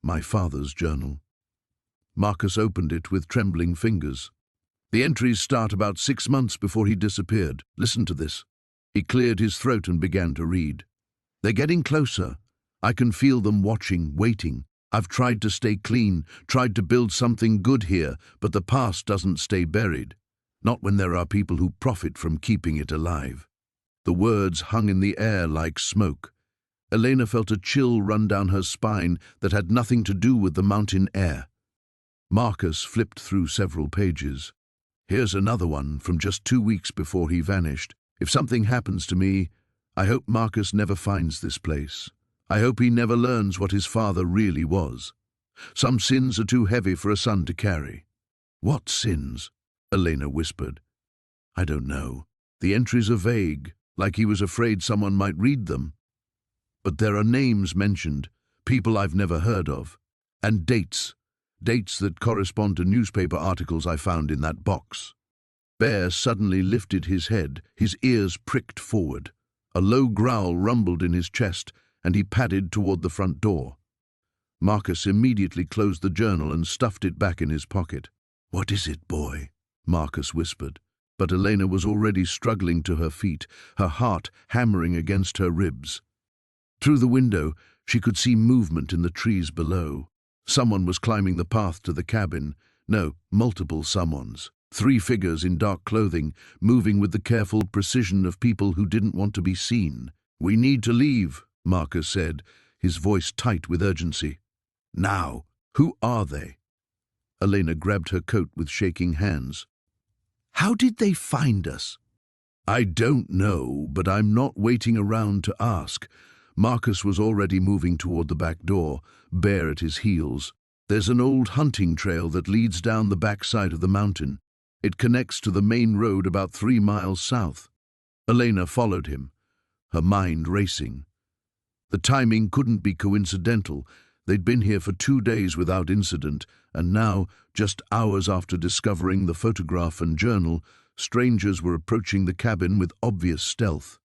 My father's journal. Marcus opened it with trembling fingers. The entries start about 6 months before he disappeared. Listen to this. He cleared his throat and began to read. They're getting closer. I can feel them watching, waiting. I've tried to stay clean, tried to build something good here, but the past doesn't stay buried. Not when there are people who profit from keeping it alive. The words hung in the air like smoke. Elena felt a chill run down her spine that had nothing to do with the mountain air. Marcus flipped through several pages. Here's another one from just 2 weeks before he vanished. If something happens to me, I hope Marcus never finds this place. I hope he never learns what his father really was. Some sins are too heavy for a son to carry. What sins? Elena whispered. I don't know. The entries are vague, like he was afraid someone might read them. But there are names mentioned, people I've never heard of, and dates that correspond to newspaper articles I found in that box. Bear suddenly lifted his head, his ears pricked forward. A low growl rumbled in his chest, and he padded toward the front door. Marcus immediately closed the journal and stuffed it back in his pocket. What is it, boy? Marcus whispered. But Elena was already struggling to her feet, her heart hammering against her ribs. Through the window, she could see movement in the trees below. Someone was climbing the path to the cabin. No, multiple someones. 3 figures in dark clothing, moving with the careful precision of people who didn't want to be seen. We need to leave, Marcus said, his voice tight with urgency. Now, who are they? Elena grabbed her coat with shaking hands. How did they find us? I don't know, but I'm not waiting around to ask. Marcus was already moving toward the back door, Bear at his heels. There's an old hunting trail that leads down the backside of the mountain. It connects to the main road about 3 miles south. Elena followed him, her mind racing. The timing couldn't be coincidental. They'd been here for 2 days without incident, and now, just hours after discovering the photograph and journal, strangers were approaching the cabin with obvious stealth.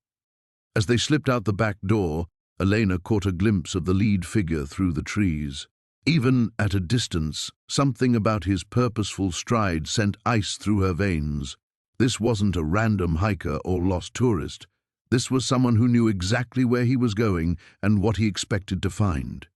As they slipped out the back door, Elena caught a glimpse of the lead figure through the trees. Even at a distance, something about his purposeful stride sent ice through her veins. This wasn't a random hiker or lost tourist. This was someone who knew exactly where he was going and what he expected to find.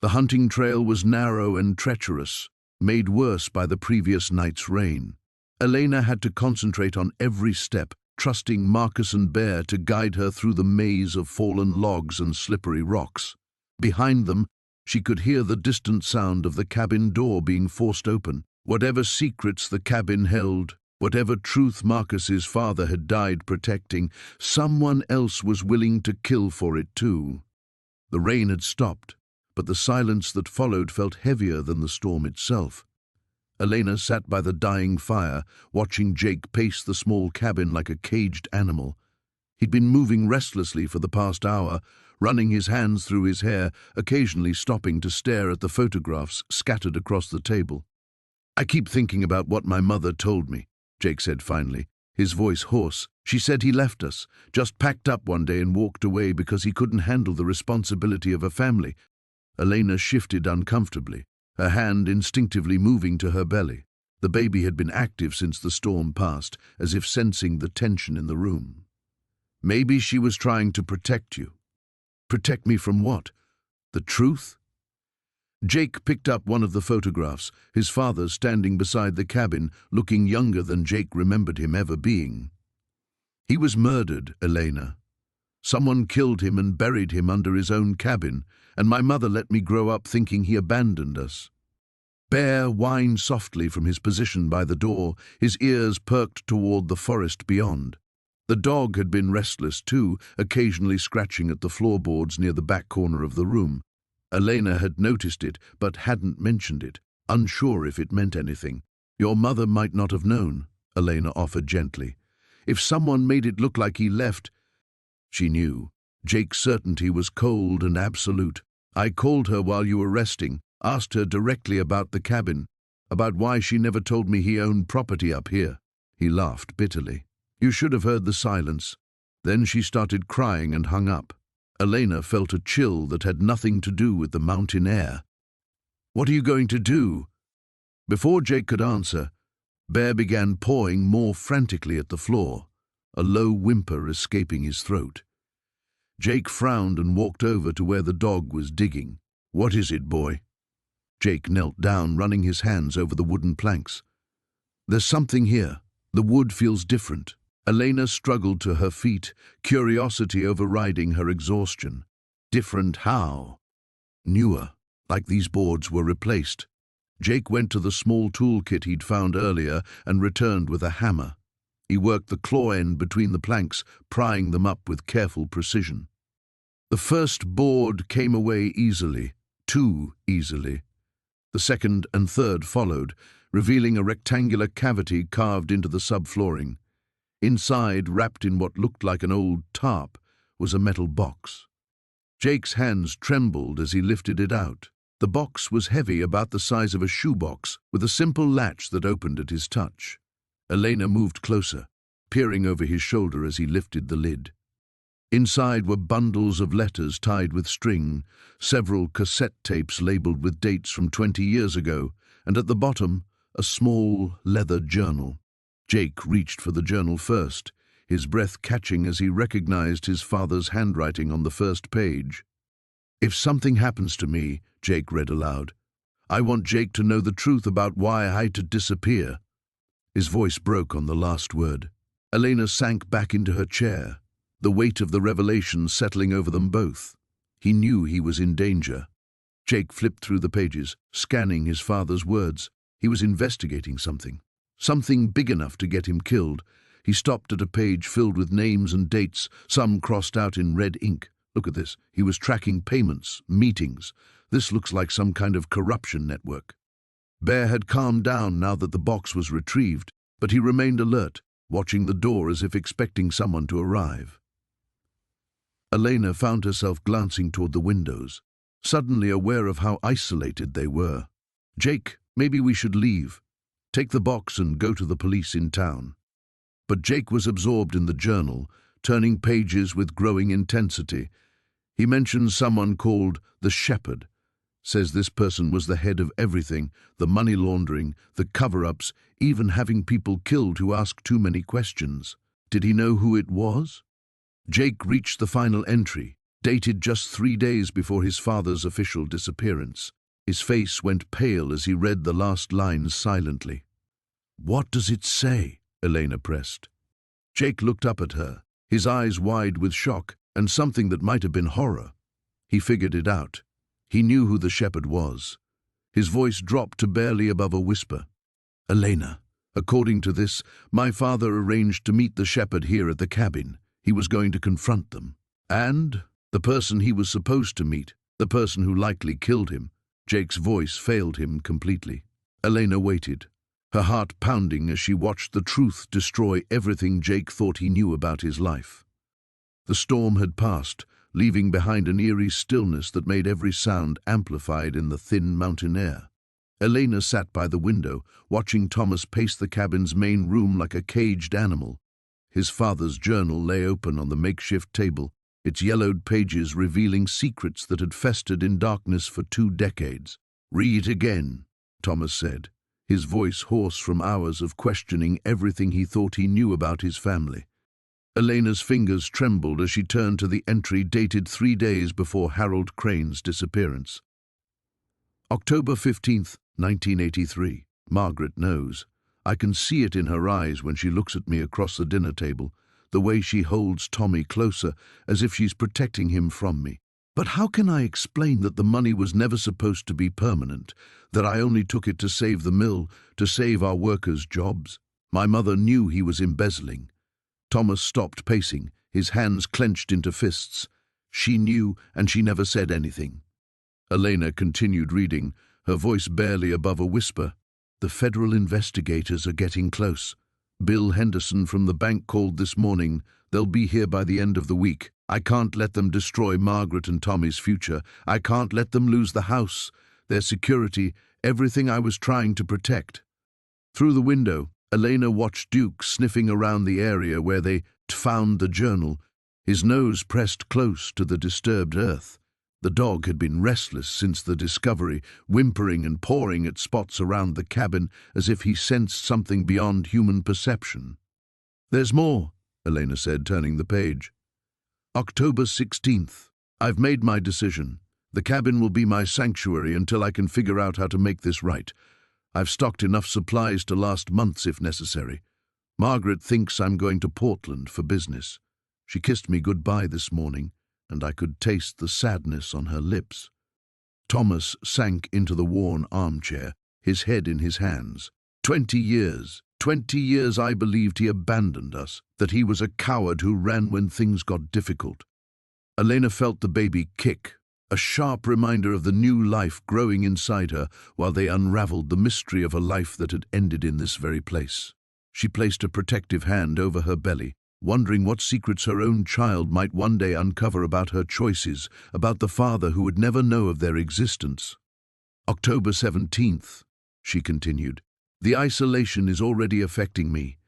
The hunting trail was narrow and treacherous, made worse by the previous night's rain. Elena had to concentrate on every step, trusting Marcus and Bear to guide her through the maze of fallen logs and slippery rocks. Behind them, she could hear the distant sound of the cabin door being forced open. Whatever secrets the cabin held, whatever truth Marcus's father had died protecting, someone else was willing to kill for it too. The rain had stopped, but the silence that followed felt heavier than the storm itself. Elena sat by the dying fire, watching Jake pace the small cabin like a caged animal. He'd been moving restlessly for the past hour, running his hands through his hair, occasionally stopping to stare at the photographs scattered across the table. "I keep thinking about what my mother told me," Jake said finally, his voice hoarse. "She said he left us, just packed up one day and walked away because he couldn't handle the responsibility of a family." Elena shifted uncomfortably, her hand instinctively moving to her belly. The baby had been active since the storm passed, as if sensing the tension in the room. "Maybe she was trying to protect you." "Protect me from what? The truth?" Jake picked up one of the photographs, his father standing beside the cabin, looking younger than Jake remembered him ever being. "He was murdered, Elena. Someone killed him and buried him under his own cabin, and my mother let me grow up thinking he abandoned us." Bear whined softly from his position by the door, his ears perked toward the forest beyond. The dog had been restless too, occasionally scratching at the floorboards near the back corner of the room. Elena had noticed it, but hadn't mentioned it, unsure if it meant anything. "Your mother might not have known," Elena offered gently. "If someone made it look like he left—" She knew. Jake's certainty was cold and absolute. "I called her while you were resting, asked her directly about the cabin, about why she never told me he owned property up here." He laughed bitterly. "You should have heard the silence." Then she started crying and hung up. Elena felt a chill that had nothing to do with the mountain air. "What are you going to do?" Before Jake could answer, Bear began pawing more frantically at the floor, a low whimper escaping his throat. Jake frowned and walked over to where the dog was digging. "What is it, boy?" Jake knelt down, running his hands over the wooden planks. "There's something here. The wood feels different." Elena struggled to her feet, curiosity overriding her exhaustion. "Different how?" "Newer, like these boards were replaced." Jake went to the small toolkit he'd found earlier and returned with a hammer. He worked the claw end between the planks, prying them up with careful precision. The first board came away easily, too easily. The second and third followed, revealing a rectangular cavity carved into the subflooring. Inside, wrapped in what looked like an old tarp, was a metal box. Jake's hands trembled as he lifted it out. The box was heavy, about the size of a shoebox, with a simple latch that opened at his touch. Elena moved closer, peering over his shoulder as he lifted the lid. Inside were bundles of letters tied with string, several cassette tapes labeled with dates from 20 years ago, and at the bottom, a small leather journal. Jake reached for the journal first, his breath catching as he recognized his father's handwriting on the first page. "If something happens to me," Jake read aloud, "I want Jake to know the truth about why I had to disappear." His voice broke on the last word. Elena sank back into her chair, the weight of the revelation settling over them both. He knew he was in danger. Jake flipped through the pages, scanning his father's words. He was investigating something. Something big enough to get him killed. He stopped at a page filled with names and dates, some crossed out in red ink. "Look at this. He was tracking payments, meetings. This looks like some kind of corruption network." Bear had calmed down now that the box was retrieved, but he remained alert, watching the door as if expecting someone to arrive. Elena found herself glancing toward the windows, suddenly aware of how isolated they were. "Jake, maybe we should leave. Take the box and go to the police in town." But Jake was absorbed in the journal, turning pages with growing intensity. He mentioned someone called the Shepherd. Says this person was the head of everything, the money laundering, the cover-ups, even having people killed who asked too many questions. Did he know who it was? Jake reached the final entry, dated just 3 days before his father's official disappearance. His face went pale as he read the last lines silently. "What does it say?" Elena pressed. Jake looked up at her, his eyes wide with shock and something that might have been horror. He figured it out. He knew who the shepherd was. His voice dropped to barely above a whisper. "Elena, according to this, my father arranged to meet the shepherd here at the cabin. He was going to confront them. And the person he was supposed to meet, the person who likely killed him." Jake's voice failed him completely. Elena waited, her heart pounding as she watched the truth destroy everything Jake thought he knew about his life. The storm had passed, leaving behind an eerie stillness that made every sound amplified in the thin mountain air. Elena sat by the window, watching Thomas pace the cabin's main room like a caged animal. His father's journal lay open on the makeshift table, its yellowed pages revealing secrets that had festered in darkness for 2 decades. "Read again," Thomas said, his voice hoarse from hours of questioning everything he thought he knew about his family. Elena's fingers trembled as she turned to the entry dated 3 days before Harold Crane's disappearance. October 15th, 1983. Margaret knows. I can see it in her eyes when she looks at me across the dinner table, the way she holds Tommy closer, as if she's protecting him from me. But how can I explain that the money was never supposed to be permanent, that I only took it to save the mill, to save our workers' jobs? My mother knew he was embezzling. Thomas stopped pacing, his hands clenched into fists. She knew, and she never said anything. Elena continued reading, her voice barely above a whisper. "The federal investigators are getting close. Bill Henderson from the bank called this morning. They'll be here by the end of the week. I can't let them destroy Margaret and Tommy's future. I can't let them lose the house, their security, everything I was trying to protect." Through the window, Elena watched Duke sniffing around the area where they found the journal, his nose pressed close to the disturbed earth. The dog had been restless since the discovery, whimpering and pawing at spots around the cabin as if he sensed something beyond human perception. "There's more," Elena said, turning the page. October 16th. "I've made my decision. The cabin will be my sanctuary until I can figure out how to make this right. I've stocked enough supplies to last months if necessary. Margaret thinks I'm going to Portland for business. She kissed me goodbye this morning, and I could taste the sadness on her lips." Thomas sank into the worn armchair, his head in his hands. 20 years I believed he abandoned us, that he was a coward who ran when things got difficult. Elena felt the baby kick, a sharp reminder of the new life growing inside her while they unraveled the mystery of a life that had ended in this very place. She placed a protective hand over her belly, wondering what secrets her own child might one day uncover about her choices, about the father who would never know of their existence. October 17th, she continued. "The isolation is already affecting me.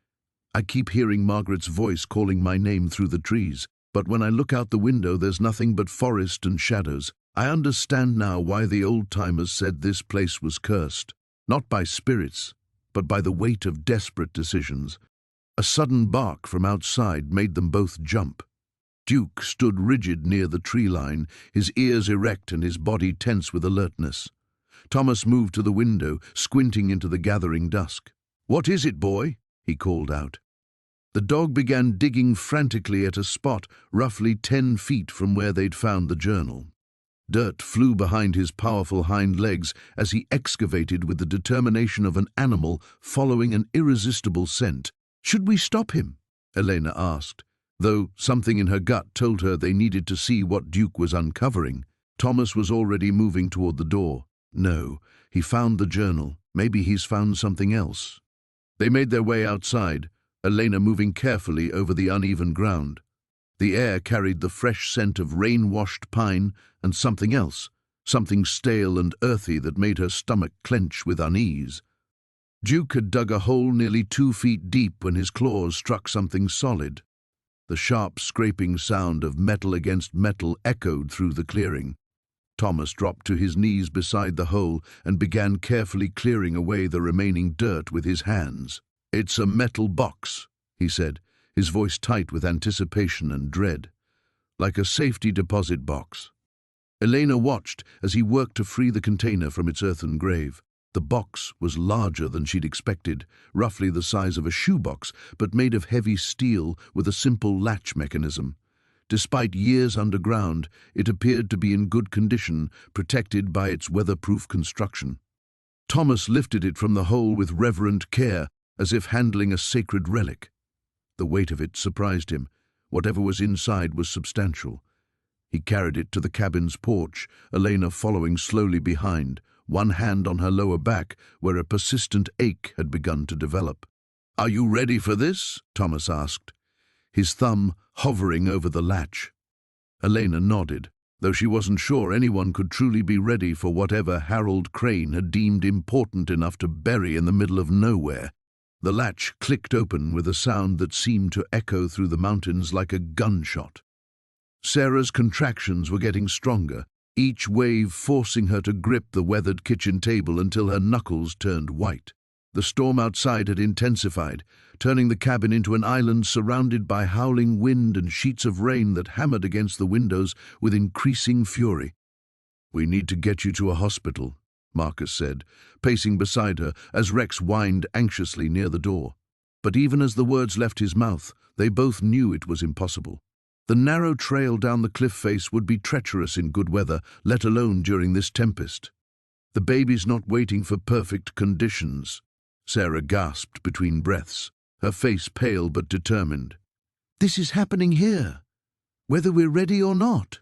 I keep hearing Margaret's voice calling my name through the trees, but when I look out the window there's nothing but forest and shadows. I understand now why the old-timers said this place was cursed, not by spirits, but by the weight of desperate decisions." A sudden bark from outside made them both jump. Duke stood rigid near the tree line, his ears erect and his body tense with alertness. Thomas moved to the window, squinting into the gathering dusk. "What is it, boy?" he called out. The dog began digging frantically at a spot roughly 10 feet from where they'd found the journal. Dirt flew behind his powerful hind legs as he excavated with the determination of an animal following an irresistible scent. "Should we stop him?" Elena asked, though something in her gut told her they needed to see what Duke was uncovering. Thomas was already moving toward the door. "No, he found the journal. Maybe he's found something else." They made their way outside, Elena moving carefully over the uneven ground. The air carried the fresh scent of rain-washed pine and something else, something stale and earthy that made her stomach clench with unease. Duke had dug a hole nearly 2 feet deep when his claws struck something solid. The sharp scraping sound of metal against metal echoed through the clearing. Thomas dropped to his knees beside the hole and began carefully clearing away the remaining dirt with his hands. "It's a metal box," he said, his voice tight with anticipation and dread. "Like a safety deposit box." Elena watched as he worked to free the container from its earthen grave. The box was larger than she'd expected, roughly the size of a shoebox, but made of heavy steel with a simple latch mechanism. Despite years underground, it appeared to be in good condition, protected by its weatherproof construction. Thomas lifted it from the hole with reverent care, as if handling a sacred relic. The weight of it surprised him. Whatever was inside was substantial. He carried it to the cabin's porch, Elena following slowly behind, one hand on her lower back where a persistent ache had begun to develop. "Are you ready for this?" Thomas asked, his thumb hovering over the latch. Elena nodded, though she wasn't sure anyone could truly be ready for whatever Harold Crane had deemed important enough to bury in the middle of nowhere. The latch clicked open with a sound that seemed to echo through the mountains like a gunshot. Sarah's contractions were getting stronger, each wave forcing her to grip the weathered kitchen table until her knuckles turned white. The storm outside had intensified, turning the cabin into an island surrounded by howling wind and sheets of rain that hammered against the windows with increasing fury. "We need to get you to a hospital," Marcus said, pacing beside her as Rex whined anxiously near the door. But even as the words left his mouth, they both knew it was impossible. The narrow trail down the cliff face would be treacherous in good weather, let alone during this tempest. "The baby's not waiting for perfect conditions," Sarah gasped between breaths, her face pale but determined. "This is happening here, whether we're ready or not."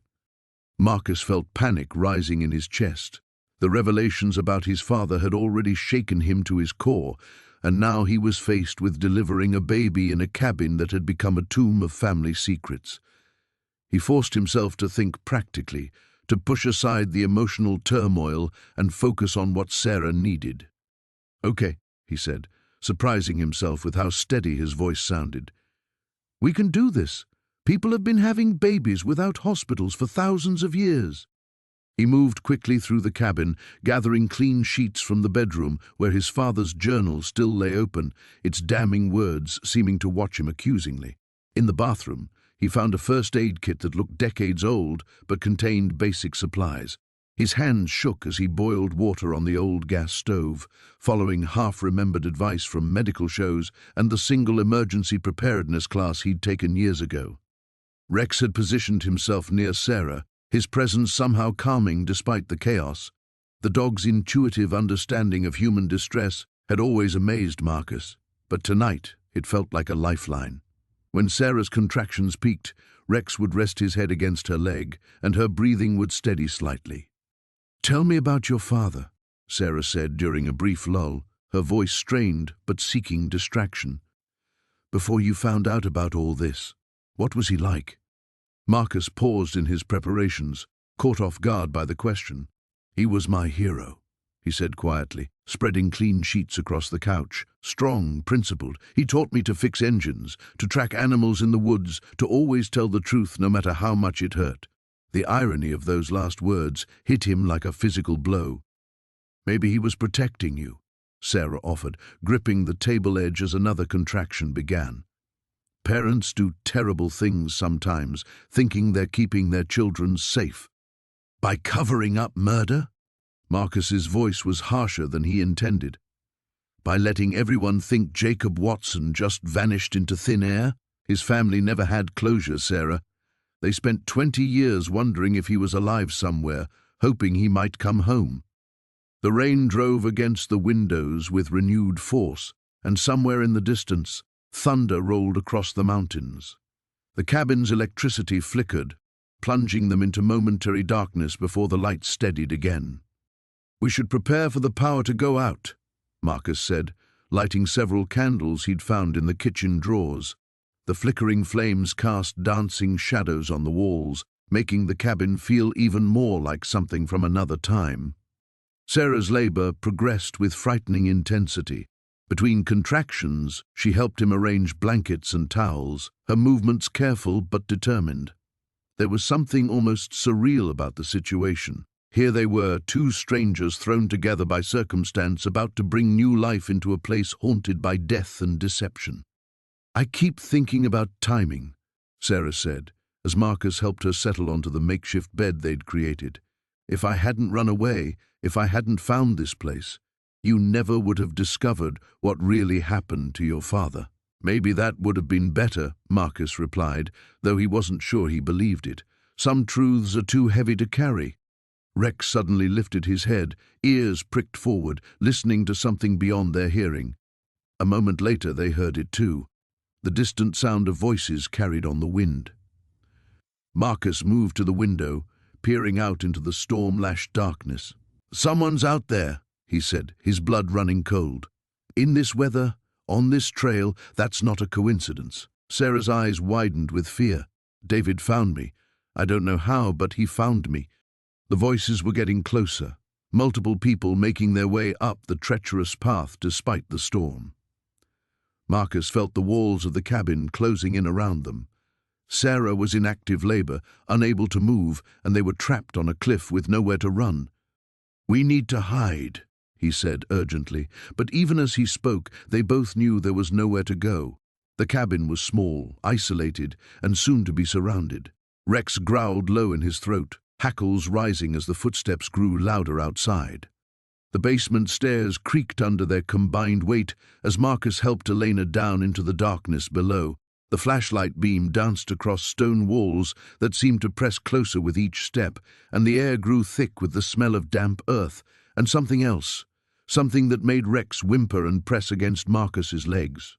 Marcus felt panic rising in his chest. The revelations about his father had already shaken him to his core, and now he was faced with delivering a baby in a cabin that had become a tomb of family secrets. He forced himself to think practically, to push aside the emotional turmoil and focus on what Sarah needed. "Okay," he said, surprising himself with how steady his voice sounded. "We can do this. People have been having babies without hospitals for thousands of years." He moved quickly through the cabin, gathering clean sheets from the bedroom where his father's journal still lay open, its damning words seeming to watch him accusingly. In the bathroom, he found a first aid kit that looked decades old but contained basic supplies. His hands shook as he boiled water on the old gas stove, following half-remembered advice from medical shows and the single emergency preparedness class he'd taken years ago. Rex had positioned himself near Sarah, his presence somehow calming despite the chaos. The dog's intuitive understanding of human distress had always amazed Marcus, but tonight it felt like a lifeline. When Sarah's contractions peaked, Rex would rest his head against her leg, and her breathing would steady slightly. "Tell me about your father," Sarah said during a brief lull, her voice strained but seeking distraction. "Before you found out about all this, what was he like?" Marcus paused in his preparations, caught off guard by the question. "He was my hero," he said quietly, spreading clean sheets across the couch. "Strong, principled. He taught me to fix engines, to track animals in the woods, to always tell the truth no matter how much it hurt." The irony of those last words hit him like a physical blow. "Maybe he was protecting you," Sarah offered, gripping the table edge as another contraction began. "Parents do terrible things sometimes, thinking they're keeping their children safe." "By covering up murder?" Marcus's voice was harsher than he intended. "By letting everyone think Jacob Watson just vanished into thin air? His family never had closure, Sarah. They spent 20 years wondering if he was alive somewhere, hoping he might come home." The rain drove against the windows with renewed force, and somewhere in the distance, thunder rolled across the mountains. The cabin's electricity flickered, plunging them into momentary darkness before the light steadied again. "We should prepare for the power to go out," Marcus said, lighting several candles he'd found in the kitchen drawers. The flickering flames cast dancing shadows on the walls, making the cabin feel even more like something from another time. Sarah's labor progressed with frightening intensity. Between contractions, she helped him arrange blankets and towels, her movements careful but determined. There was something almost surreal about the situation. Here they were, two strangers thrown together by circumstance, about to bring new life into a place haunted by death and deception. "I keep thinking about timing," Sarah said, as Marcus helped her settle onto the makeshift bed they'd created. "If I hadn't run away, if I hadn't found this place, you never would have discovered what really happened to your father." "Maybe that would have been better," Marcus replied, though he wasn't sure he believed it. "Some truths are too heavy to carry." Rex suddenly lifted his head, ears pricked forward, listening to something beyond their hearing. A moment later they heard it too, the distant sound of voices carried on the wind. Marcus moved to the window, peering out into the storm-lashed darkness. Someone's out there, he said, his blood running cold. In this weather, on this trail, that's not a coincidence. Sarah's eyes widened with fear. David found me. I don't know how, but he found me. The voices were getting closer, multiple people making their way up the treacherous path despite the storm. Marcus felt the walls of the cabin closing in around them. Sarah was in active labor, unable to move, and they were trapped on a cliff with nowhere to run. "We need to hide," he said urgently, but even as he spoke, they both knew there was nowhere to go. The cabin was small, isolated, and soon to be surrounded. Rex growled low in his throat, hackles rising as the footsteps grew louder outside. The basement stairs creaked under their combined weight as Marcus helped Elena down into the darkness below. The flashlight beam danced across stone walls that seemed to press closer with each step, and the air grew thick with the smell of damp earth and something else, something that made Rex whimper and press against Marcus's legs.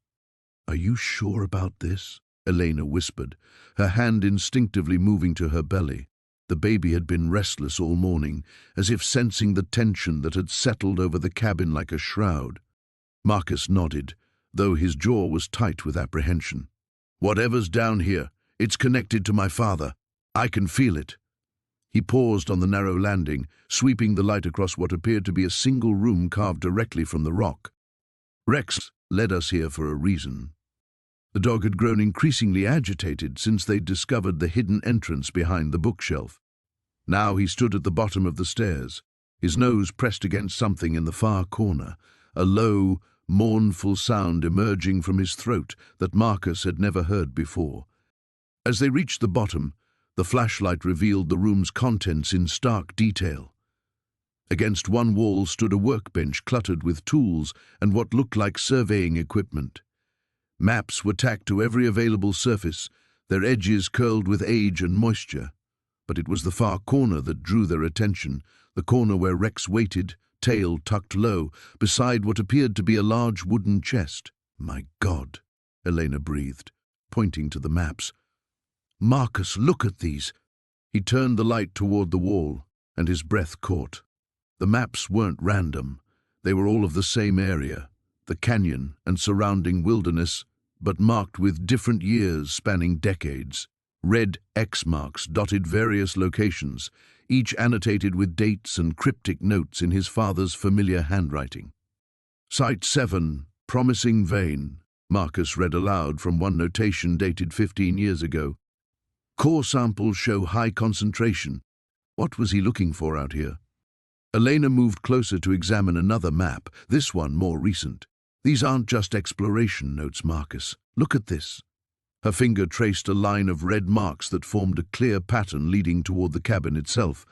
"Are you sure about this?" Elena whispered, her hand instinctively moving to her belly. The baby had been restless all morning, as if sensing the tension that had settled over the cabin like a shroud. Marcus nodded, though his jaw was tight with apprehension. "Whatever's down here, it's connected to my father. I can feel it." He paused on the narrow landing, sweeping the light across what appeared to be a single room carved directly from the rock. "Rex led us here for a reason." The dog had grown increasingly agitated since they'd discovered the hidden entrance behind the bookshelf. Now he stood at the bottom of the stairs, his nose pressed against something in the far corner, a low, mournful sound emerging from his throat that Marcus had never heard before. As they reached the bottom, the flashlight revealed the room's contents in stark detail. Against one wall stood a workbench cluttered with tools and what looked like surveying equipment. Maps were tacked to every available surface, their edges curled with age and moisture. But it was the far corner that drew their attention, the corner where Rex waited, tail tucked low, beside what appeared to be a large wooden chest. "My God," Elena breathed, pointing to the maps. "Marcus, look at these." He turned the light toward the wall, and his breath caught. The maps weren't random. They were all of the same area, the canyon and surrounding wilderness, but marked with different years spanning decades. Red X marks dotted various locations, each annotated with dates and cryptic notes in his father's familiar handwriting. "Site 7, Promising Vein," Marcus read aloud from one notation dated 15 years ago. "Core samples show high concentration." What was he looking for out here? Elena moved closer to examine another map, this one more recent. "These aren't just exploration notes, Marcus. Look at this." Her finger traced a line of red marks that formed a clear pattern leading toward the cabin itself.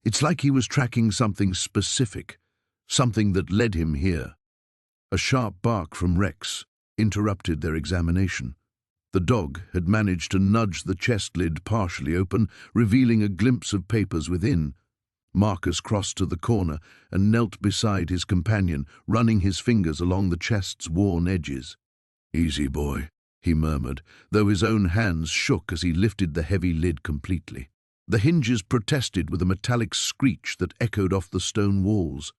It's like he was tracking something specific, something that led him here. A sharp bark from Rex interrupted their examination. The dog had managed to nudge the chest lid partially open, revealing a glimpse of papers within. Marcus crossed to the corner and knelt beside his companion, running his fingers along the chest's worn edges. "Easy, boy," he murmured, though his own hands shook as he lifted the heavy lid completely. The hinges protested with a metallic screech that echoed off the stone walls.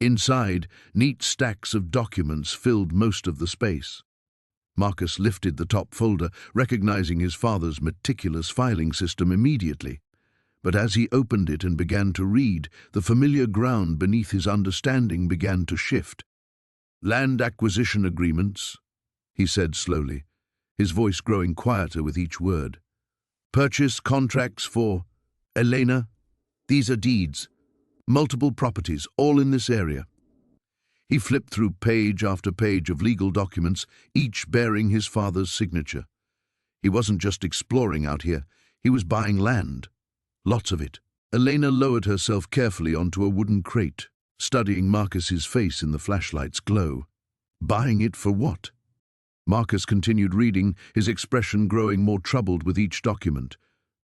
Inside, neat stacks of documents filled most of the space. Marcus lifted the top folder, recognizing his father's meticulous filing system immediately. But as he opened it and began to read, the familiar ground beneath his understanding began to shift. "Land acquisition agreements," he said slowly, his voice growing quieter with each word. "Purchase contracts for Elena. These are deeds. Multiple properties, all in this area." He flipped through page after page of legal documents, each bearing his father's signature. He wasn't just exploring out here, he was buying land. Lots of it. Elena lowered herself carefully onto a wooden crate, studying Marcus's face in the flashlight's glow. Buying it for what? Marcus continued reading, his expression growing more troubled with each document.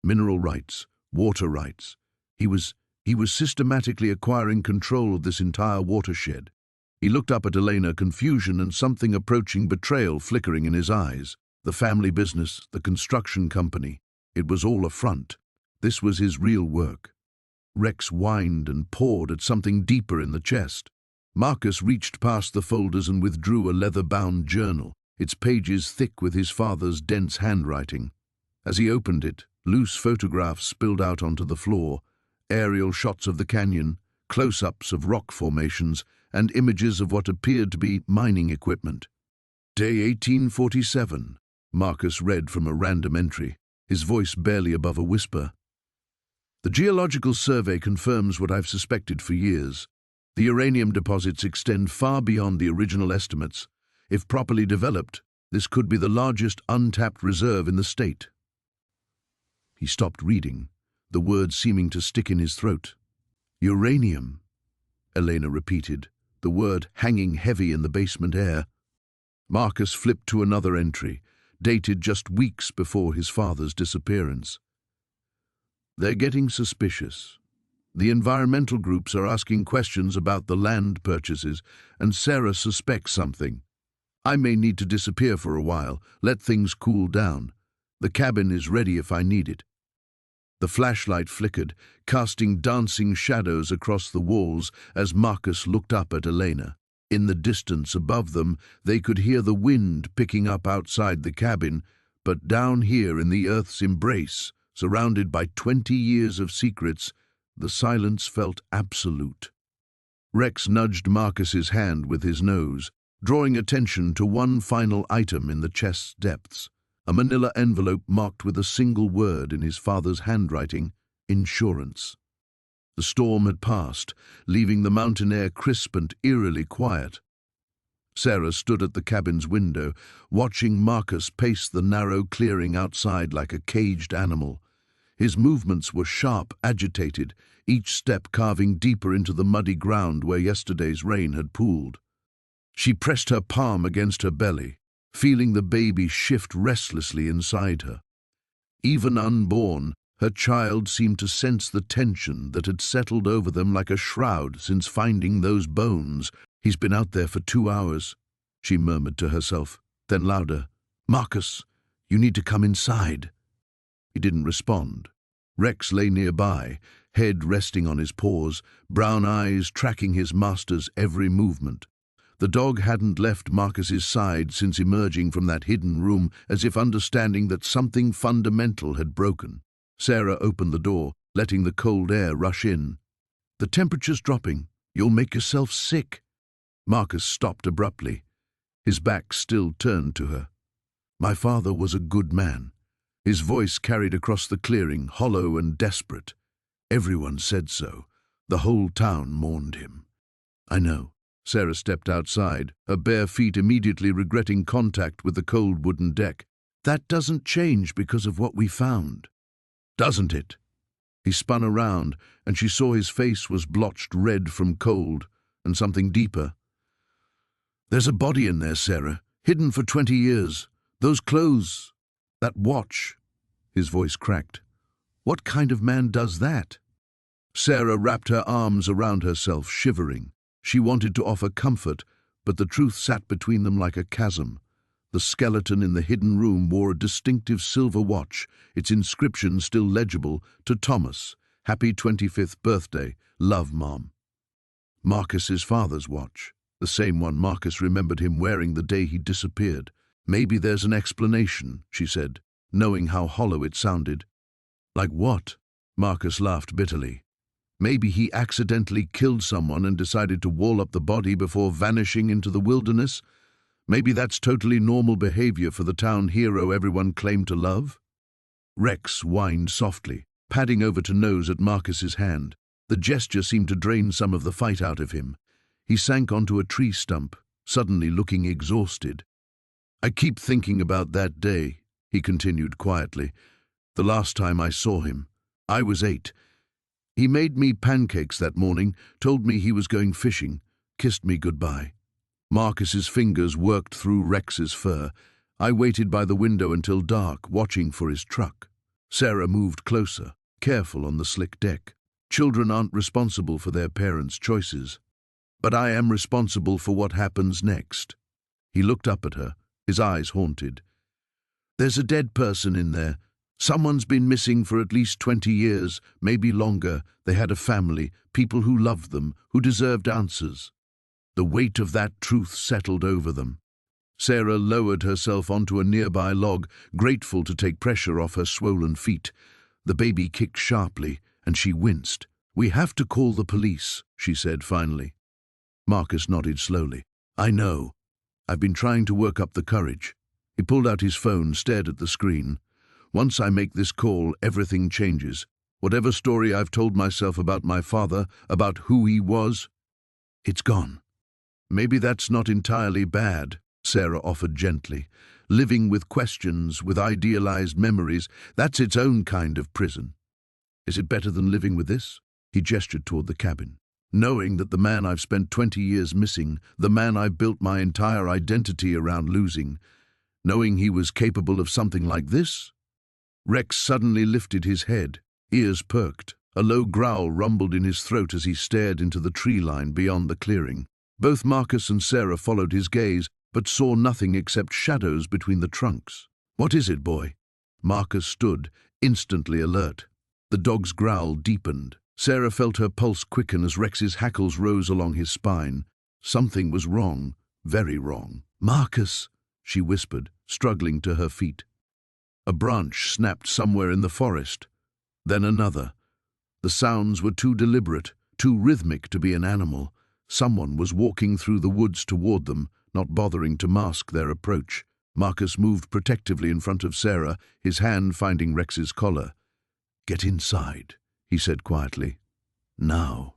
Mineral rights, water rights. He was systematically acquiring control of this entire watershed. He looked up at Elena, confusion and something approaching betrayal flickering in his eyes. The family business, the construction company, it was all a front. This was his real work. Rex whined and pawed at something deeper in the chest. Marcus reached past the folders and withdrew a leather-bound journal, its pages thick with his father's dense handwriting. As he opened it, loose photographs spilled out onto the floor, aerial shots of the canyon, close-ups of rock formations, and images of what appeared to be mining equipment. Day 1847, Marcus read from a random entry, his voice barely above a whisper. The geological survey confirms what I've suspected for years. The uranium deposits extend far beyond the original estimates. If properly developed, this could be the largest untapped reserve in the state. He stopped reading, the words seeming to stick in his throat. Uranium, Elena repeated, the word hanging heavy in the basement air. Marcus flipped to another entry, dated just weeks before his father's disappearance. They're getting suspicious. The environmental groups are asking questions about the land purchases, and Sarah suspects something. I may need to disappear for a while, let things cool down. The cabin is ready if I need it. The flashlight flickered, casting dancing shadows across the walls as Marcus looked up at Elena. In the distance above them, they could hear the wind picking up outside the cabin, but down here in the Earth's embrace, surrounded by 20 years of secrets, the silence felt absolute. Rex nudged Marcus's hand with his nose, drawing attention to one final item in the chest's depths, a manila envelope marked with a single word in his father's handwriting, insurance. The storm had passed, leaving the mountain air crisp and eerily quiet. Sarah stood at the cabin's window, watching Marcus pace the narrow clearing outside like a caged animal. His movements were sharp, agitated, each step carving deeper into the muddy ground where yesterday's rain had pooled. She pressed her palm against her belly, feeling the baby shift restlessly inside her. Even unborn, her child seemed to sense the tension that had settled over them like a shroud since finding those bones. He's been out there for 2 hours, she murmured to herself, then louder, Marcus, you need to come inside. He didn't respond. Rex lay nearby, head resting on his paws, brown eyes tracking his master's every movement. The dog hadn't left Marcus's side since emerging from that hidden room, as if understanding that something fundamental had broken. Sarah opened the door, letting the cold air rush in. The temperature's dropping. You'll make yourself sick. Marcus stopped abruptly, his back still turned to her. My father was a good man. His voice carried across the clearing, hollow and desperate. Everyone said so. The whole town mourned him. I know. Sarah stepped outside, her bare feet immediately regretting contact with the cold wooden deck. That doesn't change because of what we found. Doesn't it? He spun around, and she saw his face was blotched red from cold, and something deeper. There's a body in there, Sarah, hidden for 20 years. Those clothes, that watch. His voice cracked. What kind of man does that? Sarah wrapped her arms around herself, shivering. She wanted to offer comfort, but the truth sat between them like a chasm. The skeleton in the hidden room wore a distinctive silver watch, its inscription still legible, to Thomas. Happy 25th birthday, love, Mom. Marcus's father's watch, the same one Marcus remembered him wearing the day he disappeared. Maybe there's an explanation, she said, knowing how hollow it sounded. Like what? Marcus laughed bitterly. Maybe he accidentally killed someone and decided to wall up the body before vanishing into the wilderness? Maybe that's totally normal behavior for the town hero everyone claimed to love? Rex whined softly, padding over to nose at Marcus's hand. The gesture seemed to drain some of the fight out of him. He sank onto a tree stump, suddenly looking exhausted. I keep thinking about that day, he continued quietly. The last time I saw him. I was 8. He made me pancakes that morning, told me he was going fishing, kissed me goodbye. Marcus's fingers worked through Rex's fur. I waited by the window until dark, watching for his truck. Sarah moved closer, careful on the slick deck. Children aren't responsible for their parents' choices. But I am responsible for what happens next. He looked up at her, his eyes haunted. There's a dead person in there, Someone's been missing for at least 20 years, maybe longer. They had a family, people who loved them, who deserved answers. The weight of that truth settled over them. Sarah lowered herself onto a nearby log, grateful to take pressure off her swollen feet. The baby kicked sharply, and she winced. "We have to call the police," she said finally. Marcus nodded slowly. "I know. I've been trying to work up the courage." He pulled out his phone, stared at the screen. "Once I make this call, everything changes. Whatever story I've told myself about my father, about who he was, it's gone." "Maybe that's not entirely bad," Sarah offered gently. "Living with questions, with idealized memories, that's its own kind of prison. Is it better than living with this?" He gestured toward the cabin. "Knowing that the man I've spent 20 years missing, the man I've built my entire identity around losing, knowing he was capable of something like this?" Rex suddenly lifted his head, ears perked. A low growl rumbled in his throat as he stared into the tree line beyond the clearing. Both Marcus and Sarah followed his gaze, but saw nothing except shadows between the trunks. "What is it, boy?" Marcus stood, instantly alert. The dog's growl deepened. Sarah felt her pulse quicken as Rex's hackles rose along his spine. Something was wrong, very wrong. "Marcus," she whispered, struggling to her feet. A branch snapped somewhere in the forest, then another. The sounds were too deliberate, too rhythmic to be an animal. Someone was walking through the woods toward them, not bothering to mask their approach. Marcus moved protectively in front of Sarah, his hand finding Rex's collar. "Get inside," he said quietly. "Now."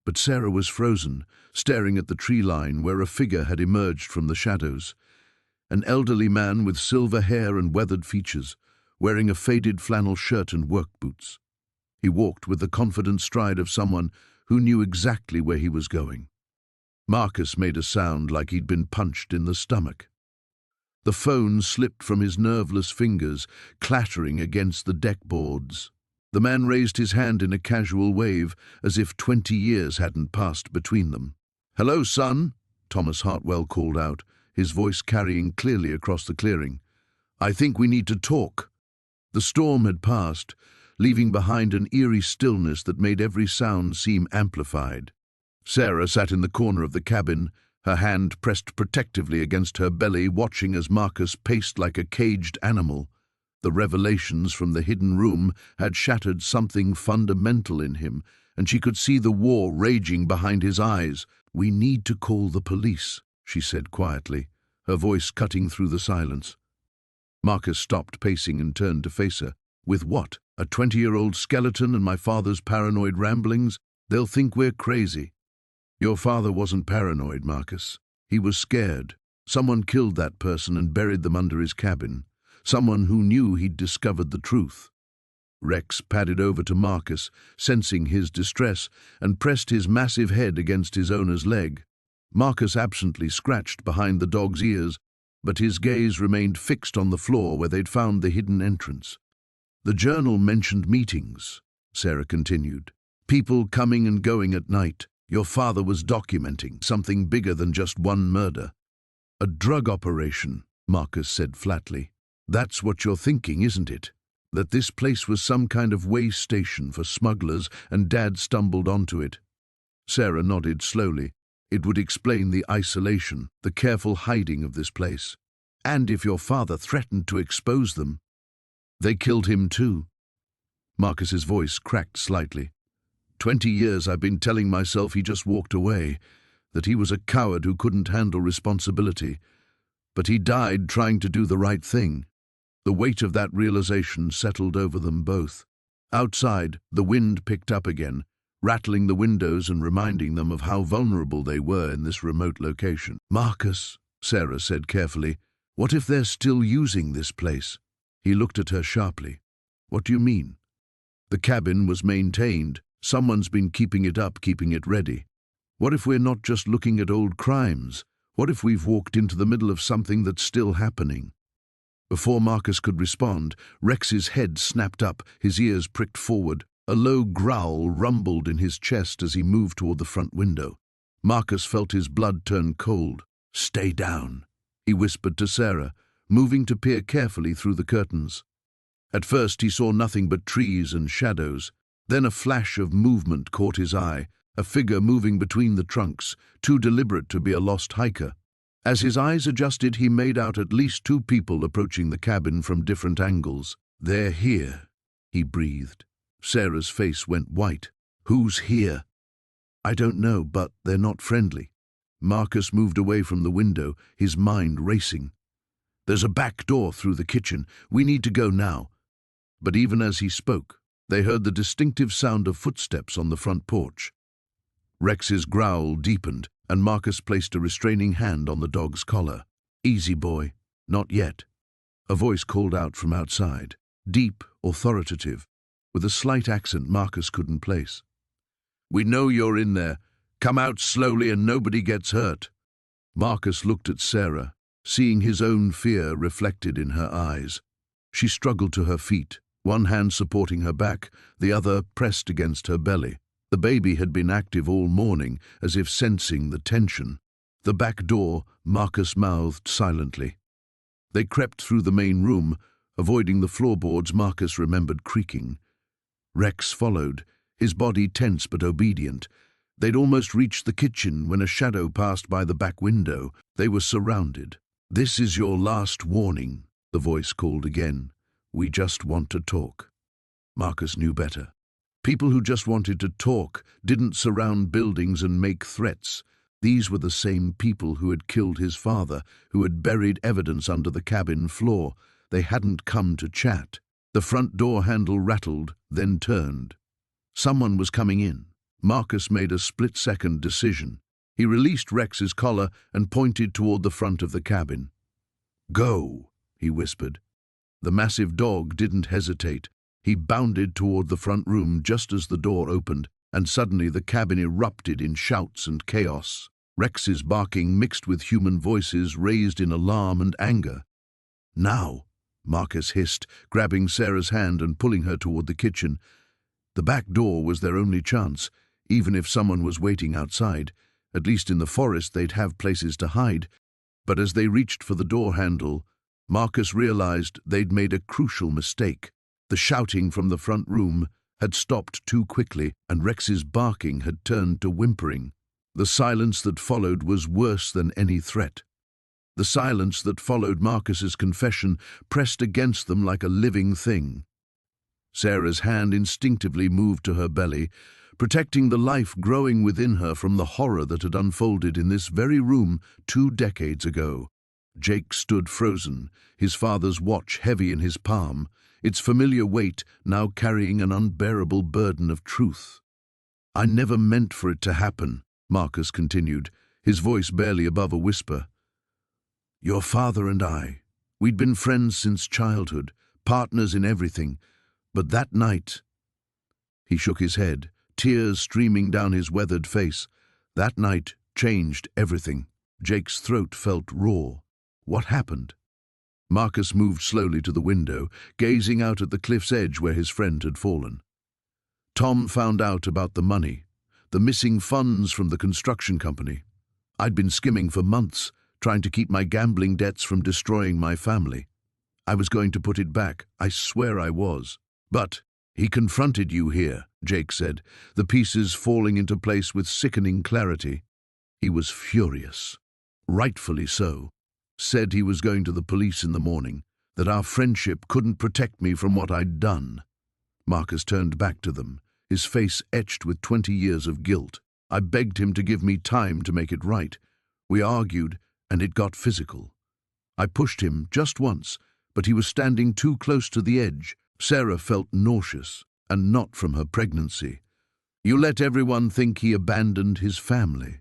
But Sarah was frozen, staring at the tree line where a figure had emerged from the shadows. An elderly man with silver hair and weathered features, wearing a faded flannel shirt and work boots. He walked with the confident stride of someone who knew exactly where he was going. Marcus made a sound like he'd been punched in the stomach. The phone slipped from his nerveless fingers, clattering against the deck boards. The man raised his hand in a casual wave, as if 20 years hadn't passed between them. "Hello, son," Thomas Hartwell called out, his voice carrying clearly across the clearing. "I think we need to talk." The storm had passed, leaving behind an eerie stillness that made every sound seem amplified. Sarah sat in the corner of the cabin, her hand pressed protectively against her belly, watching as Marcus paced like a caged animal. The revelations from the hidden room had shattered something fundamental in him, and she could see the war raging behind his eyes. "We need to call the police," she said quietly, her voice cutting through the silence. Marcus stopped pacing and turned to face her. "With what? A 20-year-old skeleton and my father's paranoid ramblings? They'll think we're crazy." "Your father wasn't paranoid, Marcus. He was scared. Someone killed that person and buried them under his cabin. Someone who knew he'd discovered the truth." Rex padded over to Marcus, sensing his distress, and pressed his massive head against his owner's leg. Marcus absently scratched behind the dog's ears, but his gaze remained fixed on the floor where they'd found the hidden entrance. "The journal mentioned meetings," Sarah continued. "People coming and going at night. Your father was documenting something bigger than just one murder." "A drug operation," Marcus said flatly. "That's what you're thinking, isn't it? That this place was some kind of way station for smugglers and Dad stumbled onto it." Sarah nodded slowly. "It would explain the isolation, the careful hiding of this place. And if your father threatened to expose them, they killed him too." Marcus's voice cracked slightly. 20 years I've been telling myself he just walked away, that he was a coward who couldn't handle responsibility. But he died trying to do the right thing." The weight of that realization settled over them both. Outside, the wind picked up again, rattling the windows and reminding them of how vulnerable they were in this remote location. "Marcus," Sarah said carefully, "what if they're still using this place?" He looked at her sharply. "What do you mean?" "The cabin was maintained. Someone's been keeping it up, keeping it ready. What if we're not just looking at old crimes? What if we've walked into the middle of something that's still happening?" Before Marcus could respond, Rex's head snapped up, his ears pricked forward. A low growl rumbled in his chest as he moved toward the front window. Marcus felt his blood turn cold. "Stay down," he whispered to Sarah, moving to peer carefully through the curtains. At first he saw nothing but trees and shadows. Then a flash of movement caught his eye, a figure moving between the trunks, too deliberate to be a lost hiker. As his eyes adjusted, he made out at least 2 people approaching the cabin from different angles. "They're here," he breathed. Sarah's face went white. "Who's here?" "I don't know, but they're not friendly." Marcus moved away from the window, his mind racing. "There's a back door through the kitchen. We need to go now." But even as he spoke, they heard the distinctive sound of footsteps on the front porch. Rex's growl deepened, and Marcus placed a restraining hand on the dog's collar. "Easy, boy. Not yet." A voice called out from outside, deep, authoritative, with a slight accent Marcus couldn't place. "We know you're in there. Come out slowly and nobody gets hurt." Marcus looked at Sarah, seeing his own fear reflected in her eyes. She struggled to her feet, one hand supporting her back, the other pressed against her belly. The baby had been active all morning, as if sensing the tension. The back door, Marcus mouthed silently. They crept through the main room, avoiding the floorboards Marcus remembered creaking. Rex followed, his body tense but obedient. They'd almost reached the kitchen when a shadow passed by the back window. They were surrounded. "This is your last warning," the voice called again. "We just want to talk." Marcus knew better. People who just wanted to talk didn't surround buildings and make threats. These were the same people who had killed his father, who had buried evidence under the cabin floor. They hadn't come to chat. The front door handle rattled, then turned. Someone was coming in. Marcus made a split-second decision. He released Rex's collar and pointed toward the front of the cabin. "Go," he whispered. The massive dog didn't hesitate. He bounded toward the front room just as the door opened, and suddenly the cabin erupted in shouts and chaos. Rex's barking mixed with human voices raised in alarm and anger. "Now," Marcus hissed, grabbing Sarah's hand and pulling her toward the kitchen. The back door was their only chance, even if someone was waiting outside. At least in the forest they'd have places to hide. But as they reached for the door handle, Marcus realized they'd made a crucial mistake. The shouting from the front room had stopped too quickly, and Rex's barking had turned to whimpering. The silence that followed was worse than any threat. The silence that followed Marcus's confession pressed against them like a living thing. Sarah's hand instinctively moved to her belly, protecting the life growing within her from the horror that had unfolded in this very room 2 decades ago. Jake stood frozen, his father's watch heavy in his palm, its familiar weight now carrying an unbearable burden of truth. "I never meant for it to happen," Marcus continued, his voice barely above a whisper. "Your father and I, we'd been friends since childhood, partners in everything, but that night—" He shook his head, tears streaming down his weathered face. "That night changed everything." Jake's throat felt raw. "What happened?" Marcus moved slowly to the window, gazing out at the cliff's edge where his friend had fallen. "Tom found out about the money, the missing funds from the construction company. I'd been skimming for months, trying to keep my gambling debts from destroying my family. I was going to put it back, I swear I was. But he confronted you here," Jake said, the pieces falling into place with sickening clarity. "He was furious. Rightfully so. Said he was going to the police in the morning, that our friendship couldn't protect me from what I'd done." Marcus turned back to them, his face etched with 20 years of guilt. "I begged him to give me time to make it right. We argued, and it got physical. I pushed him just once, but he was standing too close to the edge." Sarah felt nauseous, and not from her pregnancy. "You let everyone think he abandoned his family."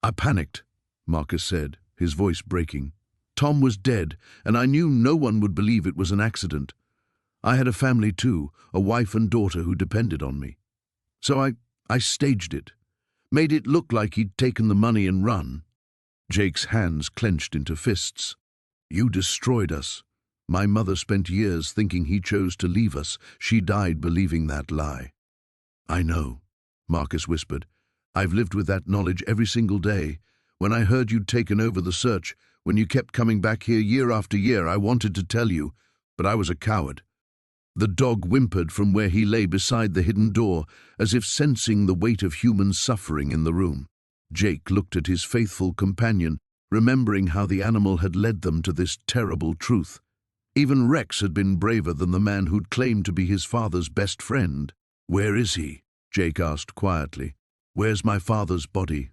"I panicked," Marcus said, his voice breaking. "Tom was dead, and I knew no one would believe it was an accident. I had a family too, a wife and daughter who depended on me. So I staged it, made it look like he'd taken the money and run." Jake's hands clenched into fists. "You destroyed us. My mother spent years thinking he chose to leave us. She died believing that lie." "I know," Marcus whispered. "I've lived with that knowledge every single day. When I heard you'd taken over the search, when you kept coming back here year after year, I wanted to tell you, but I was a coward. The dog whimpered from where he lay beside the hidden door, as if sensing the weight of human suffering in the room. Jake looked at his faithful companion, remembering how the animal had led them to this terrible truth. Even Rex had been braver than the man who'd claimed to be his father's best friend. "Where is he?" Jake asked quietly. "Where's my father's body?"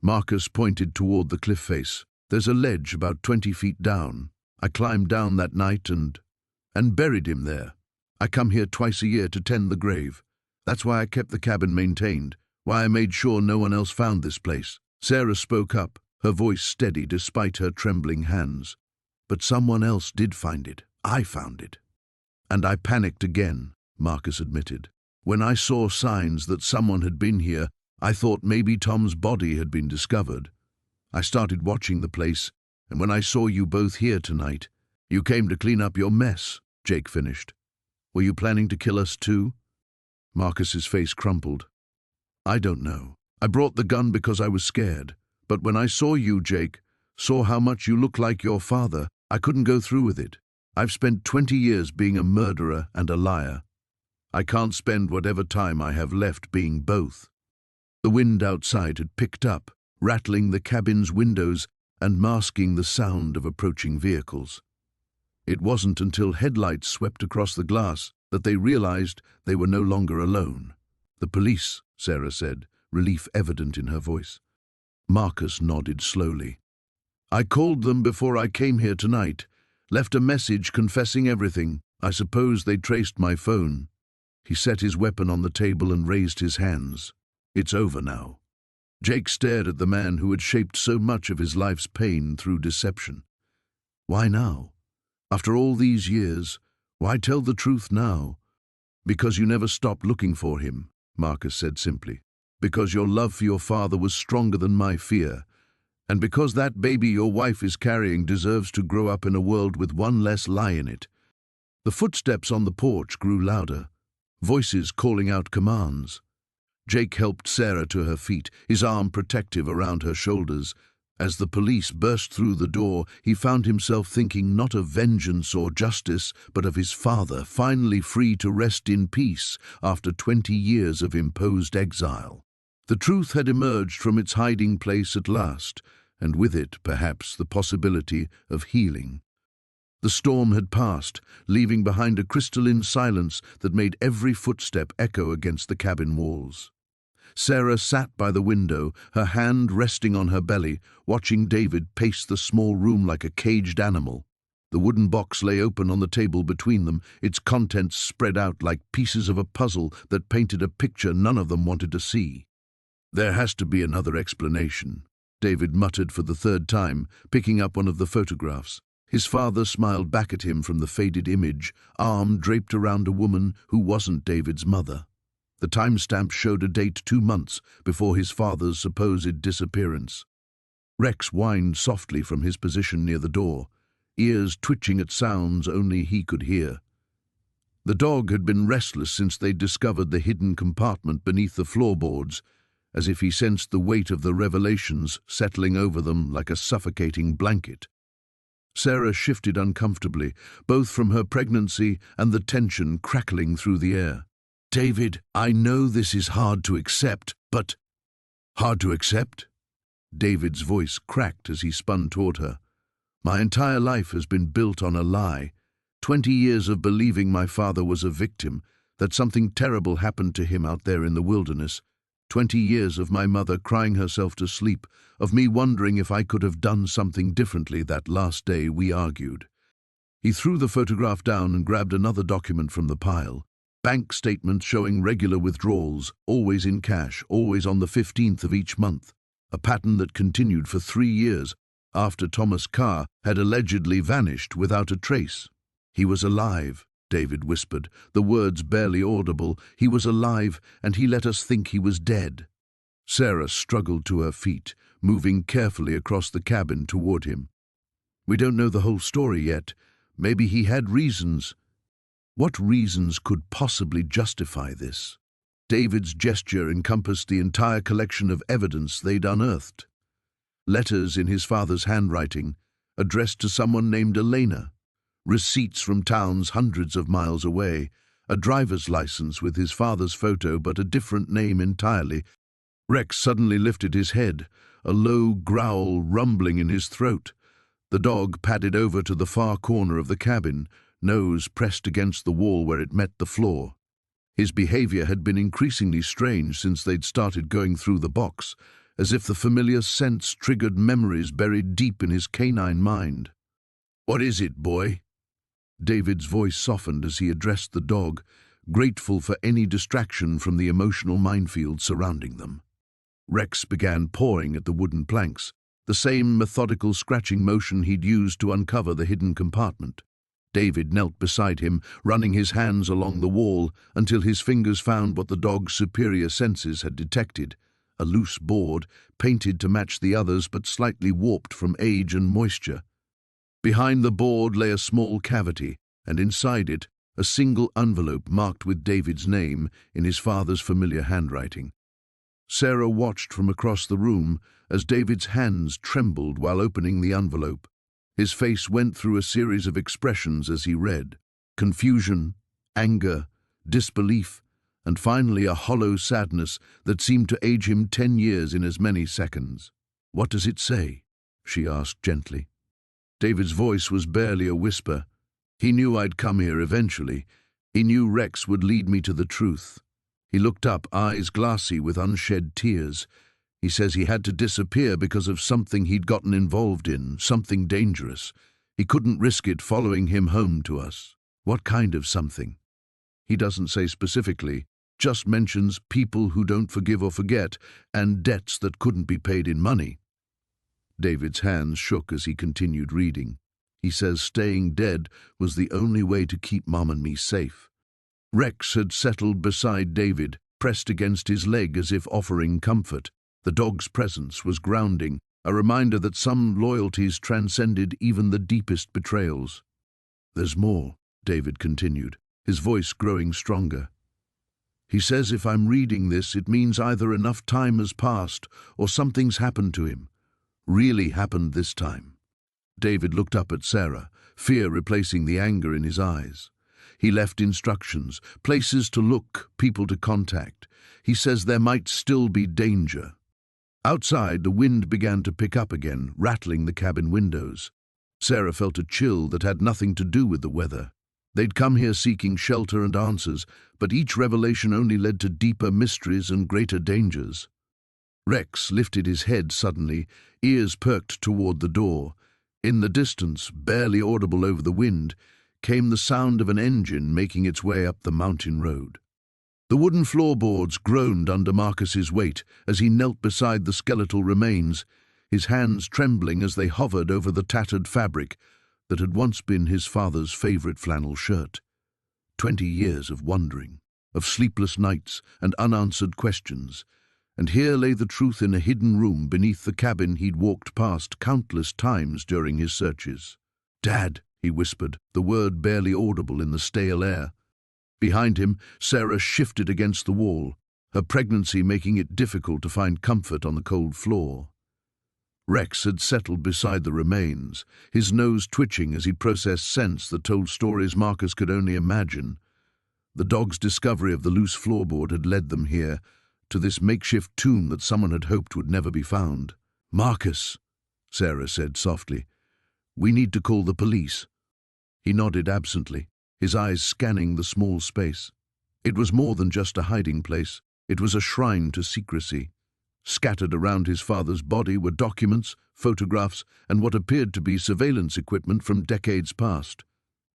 Marcus pointed toward the cliff face. "There's a ledge about 20 feet down. I climbed down that night and buried him there. I come here twice a year to tend the grave. That's why I kept the cabin maintained, why I made sure no one else found this place." Sarah spoke up, her voice steady despite her trembling hands. "But someone else did find it. I found it." "And I panicked again," Marcus admitted. "When I saw signs that someone had been here, I thought maybe Tom's body had been discovered. I started watching the place, and when I saw you both here tonight, you came to clean up your mess," Jake finished. "Were you planning to kill us too?" Marcus's face crumpled. "I don't know. I brought the gun because I was scared. But when I saw you, Jake, saw how much you look like your father, I couldn't go through with it. I've spent 20 years being a murderer and a liar. I can't spend whatever time I have left being both." The wind outside had picked up, rattling the cabin's windows and masking the sound of approaching vehicles. It wasn't until headlights swept across the glass that they realized they were no longer alone. "The police," Sarah said, relief evident in her voice. Marcus nodded slowly. "I called them before I came here tonight, left a message confessing everything. I suppose they traced my phone." He set his weapon on the table and raised his hands. "It's over now." Jake stared at the man who had shaped so much of his life's pain through deception. "Why now? After all these years, why tell the truth now?" "Because you never stopped looking for him," Marcus said simply. "Because your love for your father was stronger than my fear. And because that baby your wife is carrying deserves to grow up in a world with one less lie in it." The footsteps on the porch grew louder, voices calling out commands. Jake helped Sarah to her feet, his arm protective around her shoulders. As the police burst through the door, he found himself thinking not of vengeance or justice, but of his father, finally free to rest in peace after 20 years of imposed exile. The truth had emerged from its hiding place at last, and with it, perhaps, the possibility of healing. The storm had passed, leaving behind a crystalline silence that made every footstep echo against the cabin walls. Sarah sat by the window, her hand resting on her belly, watching David pace the small room like a caged animal. The wooden box lay open on the table between them, its contents spread out like pieces of a puzzle that painted a picture none of them wanted to see. "There has to be another explanation," David muttered for the third time, picking up one of the photographs. His father smiled back at him from the faded image, arm draped around a woman who wasn't David's mother. The timestamp showed a date 2 months before his father's supposed disappearance. Rex whined softly from his position near the door, ears twitching at sounds only he could hear. The dog had been restless since they'd discovered the hidden compartment beneath the floorboards, as if he sensed the weight of the revelations settling over them like a suffocating blanket. Sarah shifted uncomfortably, both from her pregnancy and the tension crackling through the air. "David, I know this is hard to accept, but—" "Hard to accept?" David's voice cracked as he spun toward her. "My entire life has been built on a lie. 20 years of believing my father was a victim, that something terrible happened to him out there in the wilderness. 20 years of my mother crying herself to sleep, of me wondering if I could have done something differently that last day we argued." He threw the photograph down and grabbed another document from the pile. Bank statements showing regular withdrawals, always in cash, always on the 15th of each month. A pattern that continued for 3 years after Thomas Carr had allegedly vanished without a trace. "He was alive," David whispered, the words barely audible. "He was alive, and he let us think he was dead." Sarah struggled to her feet, moving carefully across the cabin toward him. "We don't know the whole story yet. Maybe he had reasons." What reasons could possibly justify this? David's gesture encompassed the entire collection of evidence they'd unearthed. Letters in his father's handwriting, addressed to someone named Elena. receipts from towns hundreds of miles away, a driver's license with his father's photo but a different name entirely. Rex suddenly lifted his head, a low growl rumbling in his throat. The dog padded over to the far corner of the cabin, nose pressed against the wall where it met the floor. His behavior had been increasingly strange since they'd started going through the box, as if the familiar scents triggered memories buried deep in his canine mind. "What is it, boy?" David's voice softened as he addressed the dog, grateful for any distraction from the emotional minefield surrounding them. Rex began pawing at the wooden planks, the same methodical scratching motion he'd used to uncover the hidden compartment. David knelt beside him, running his hands along the wall until his fingers found what the dog's superior senses had detected: a loose board, painted to match the others but slightly warped from age and moisture. Behind the board lay a small cavity, and inside it, a single envelope marked with David's name in his father's familiar handwriting. Sarah watched from across the room as David's hands trembled while opening the envelope. His face went through a series of expressions as he read: confusion, anger, disbelief, and finally a hollow sadness that seemed to age him 10 years in as many seconds. "What does it say?" she asked gently. David's voice was barely a whisper. "He knew I'd come here eventually. He knew Rex would lead me to the truth." He looked up, eyes glassy with unshed tears. "He says he had to disappear because of something he'd gotten involved in, something dangerous. He couldn't risk it following him home to us." "What kind of something?" "He doesn't say specifically, just mentions people who don't forgive or forget, and debts that couldn't be paid in money." David's hands shook as he continued reading. "He says staying dead was the only way to keep Mom and me safe." Rex had settled beside David, pressed against his leg as if offering comfort. The dog's presence was grounding, a reminder that some loyalties transcended even the deepest betrayals. "There's more," David continued, his voice growing stronger. "He says if I'm reading this, it means either enough time has passed or something's happened to him. Really happened this time." David looked up at Sarah, fear replacing the anger in his eyes. He left instructions, places to look, people to contact. He says there might still be danger. Outside, the wind began to pick up again, rattling the cabin windows. Sarah felt a chill that had nothing to do with the weather. They'd come here seeking shelter and answers, but each revelation only led to deeper mysteries and greater dangers. Rex lifted his head suddenly, ears perked toward the door. In the distance, barely audible over the wind, came the sound of an engine making its way up the mountain road. The wooden floorboards groaned under Marcus's weight as he knelt beside the skeletal remains, his hands trembling as they hovered over the tattered fabric that had once been his father's favorite flannel shirt. 20 years of wandering, of sleepless nights and unanswered questions, and here lay the truth in a hidden room beneath the cabin he'd walked past countless times during his searches. "Dad," he whispered, the word barely audible in the stale air. Behind him, Sarah shifted against the wall, her pregnancy making it difficult to find comfort on the cold floor. Rex had settled beside the remains, his nose twitching as he processed scents that told stories Marcus could only imagine. The dog's discovery of the loose floorboard had led them here, to this makeshift tomb that someone had hoped would never be found. "Marcus," Sarah said softly, "we need to call the police." He nodded absently, his eyes scanning the small space. It was more than just a hiding place. It was a shrine to secrecy. Scattered around his father's body were documents, photographs, and what appeared to be surveillance equipment from decades past.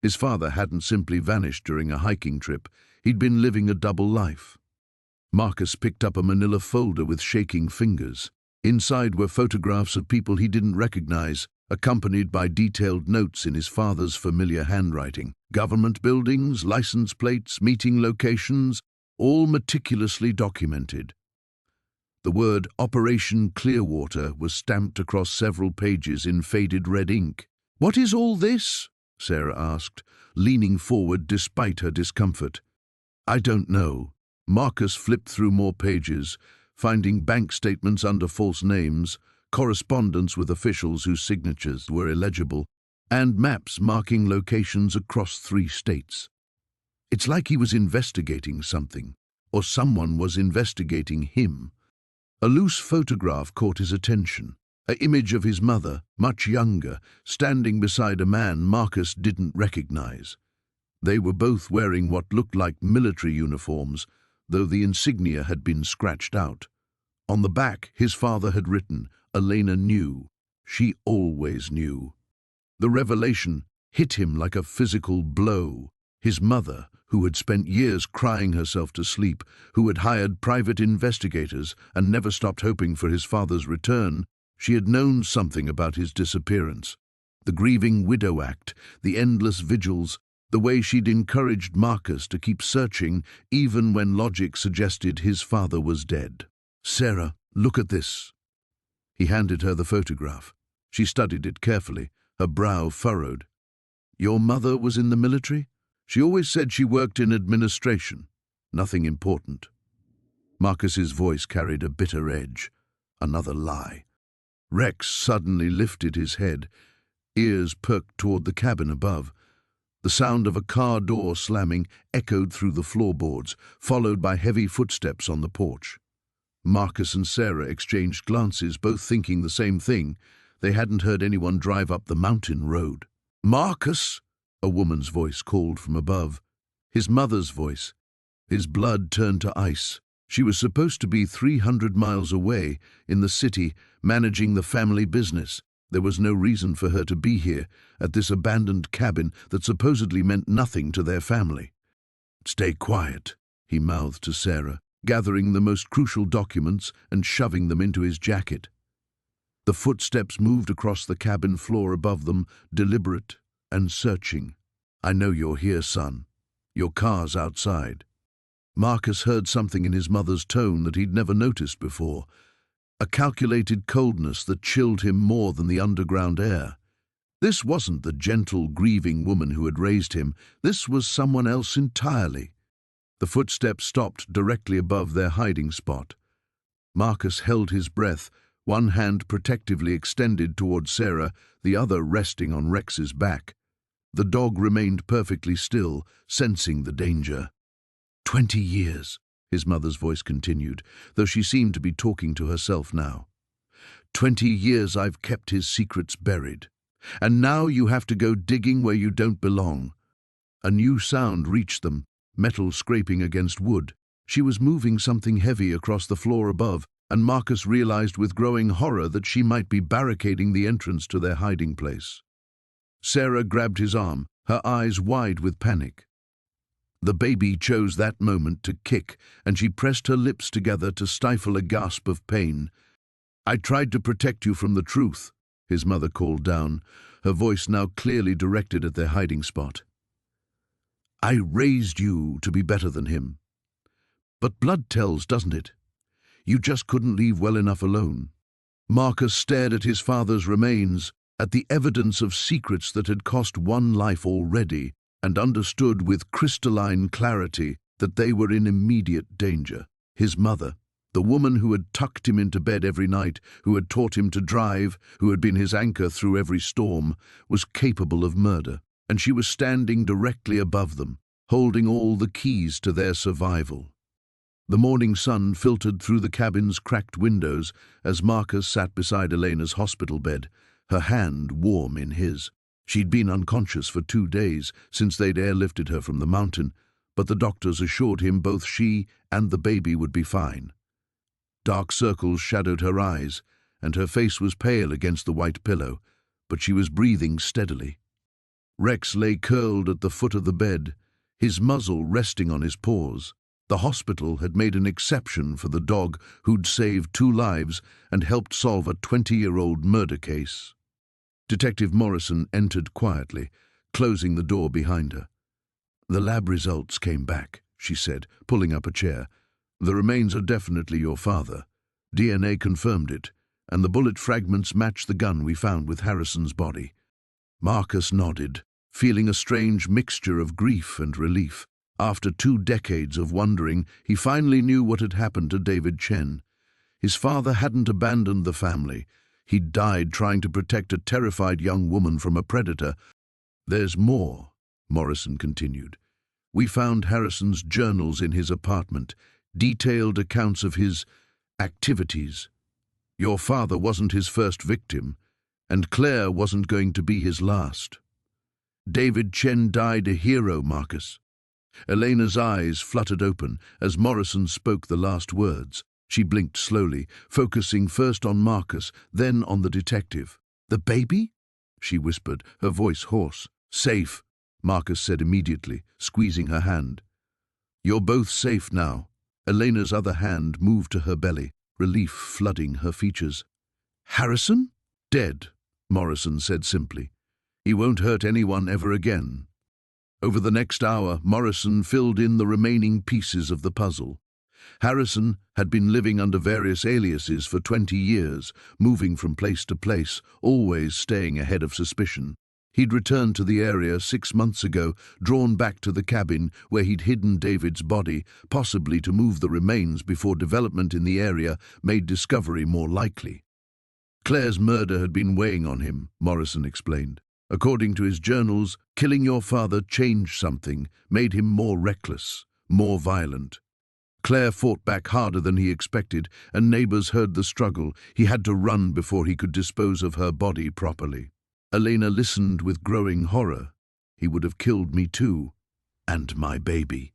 His father hadn't simply vanished during a hiking trip. He'd been living a double life. Marcus picked up a manila folder with shaking fingers. Inside were photographs of people he didn't recognize, accompanied by detailed notes in his father's familiar handwriting. Government buildings, license plates, meeting locations, all meticulously documented. The word Operation Clearwater was stamped across several pages in faded red ink. "What is all this?" Sarah asked, leaning forward despite her discomfort. "I don't know." Marcus flipped through more pages, finding bank statements under false names, correspondence with officials whose signatures were illegible. and maps marking locations across 3 states. It's like he was investigating something, or someone was investigating him. A loose photograph caught his attention. An image of his mother, much younger, standing beside a man Marcus didn't recognize. They were both wearing what looked like military uniforms, though the insignia had been scratched out. On the back, his father had written, "Elena knew. She always knew." The revelation hit him like a physical blow. His mother, who had spent years crying herself to sleep, who had hired private investigators and never stopped hoping for his father's return, she had known something about his disappearance. The grieving widow act, the endless vigils, the way she'd encouraged Marcus to keep searching even when logic suggested his father was dead. "Sarah, look at this." He handed her the photograph. She studied it carefully, her brow furrowed. "Your mother was in the military? She always said she worked in administration. Nothing important." Marcus's voice carried a bitter edge. Another lie. Rex suddenly lifted his head, ears perked toward the cabin above. The sound of a car door slamming echoed through the floorboards, followed by heavy footsteps on the porch. Marcus and Sarah exchanged glances, both thinking the same thing. They hadn't heard anyone drive up the mountain road. "Marcus!" a woman's voice called from above. His mother's voice. His blood turned to ice. She was supposed to be 300 miles away, in the city, managing the family business. There was no reason for her to be here, at this abandoned cabin that supposedly meant nothing to their family. "Stay quiet," he mouthed to Sarah, gathering the most crucial documents and shoving them into his jacket. The footsteps moved across the cabin floor above them, deliberate and searching. "I know you're here, son. Your car's outside." Marcus heard something in his mother's tone that he'd never noticed before, a calculated coldness that chilled him more than the underground air. This wasn't the gentle, grieving woman who had raised him. This was someone else entirely. The footsteps stopped directly above their hiding spot. Marcus held his breath, one hand protectively extended toward Sarah, the other resting on Rex's back. The dog remained perfectly still, sensing the danger. 20 years, his mother's voice continued, though she seemed to be talking to herself now. 20 years I've kept his secrets buried. And now you have to go digging where you don't belong. A new sound reached them, metal scraping against wood. She was moving something heavy across the floor above, and Marcus realized with growing horror that she might be barricading the entrance to their hiding place. Sarah grabbed his arm, her eyes wide with panic. The baby chose that moment to kick, and she pressed her lips together to stifle a gasp of pain. "I tried to protect you from the truth," his mother called down, her voice now clearly directed at their hiding spot. "I raised you to be better than him. But blood tells, doesn't it? You just couldn't leave well enough alone." Marcus stared at his father's remains, at the evidence of secrets that had cost one life already, and understood with crystalline clarity that they were in immediate danger. His mother, the woman who had tucked him into bed every night, who had taught him to drive, who had been his anchor through every storm, was capable of murder, and she was standing directly above them, holding all the keys to their survival. The morning sun filtered through the cabin's cracked windows as Marcus sat beside Elena's hospital bed, her hand warm in his. She'd been unconscious for 2 days since they'd airlifted her from the mountain, but the doctors assured him both she and the baby would be fine. Dark circles shadowed her eyes, and her face was pale against the white pillow, but she was breathing steadily. Rex lay curled at the foot of the bed, his muzzle resting on his paws. The hospital had made an exception for the dog who'd saved 2 lives and helped solve a 20-year-old murder case. Detective Morrison entered quietly, closing the door behind her. "The lab results came back," she said, pulling up a chair. "The remains are definitely your father. DNA confirmed it, and the bullet fragments match the gun we found with Harrison's body." Marcus nodded, feeling a strange mixture of grief and relief. After 2 decades of wondering, he finally knew what had happened to David Chen. His father hadn't abandoned the family. He'd died trying to protect a terrified young woman from a predator. "There's more," Morrison continued. "We found Harrison's journals in his apartment, detailed accounts of his activities. Your father wasn't his first victim, and Claire wasn't going to be his last. David Chen died a hero, Marcus." Elena's eyes fluttered open as Morrison spoke the last words. She blinked slowly, focusing first on Marcus, then on the detective. "The baby?" she whispered, her voice hoarse. "Safe," Marcus said immediately, squeezing her hand. "You're both safe now." Elena's other hand moved to her belly, relief flooding her features. "Harrison?" "Dead," Morrison said simply. "He won't hurt anyone ever again." Over the next hour, Morrison filled in the remaining pieces of the puzzle. Harrison had been living under various aliases for 20 years, moving from place to place, always staying ahead of suspicion. He'd returned to the area 6 months ago, drawn back to the cabin where he'd hidden David's body, possibly to move the remains before development in the area made discovery more likely. Claire's murder had been weighing on him, Morrison explained. According to his journals, killing your father changed something, made him more reckless, more violent. Claire fought back harder than he expected, and neighbors heard the struggle. He had to run before he could dispose of her body properly. Elena listened with growing horror. He would have killed me too, and my baby.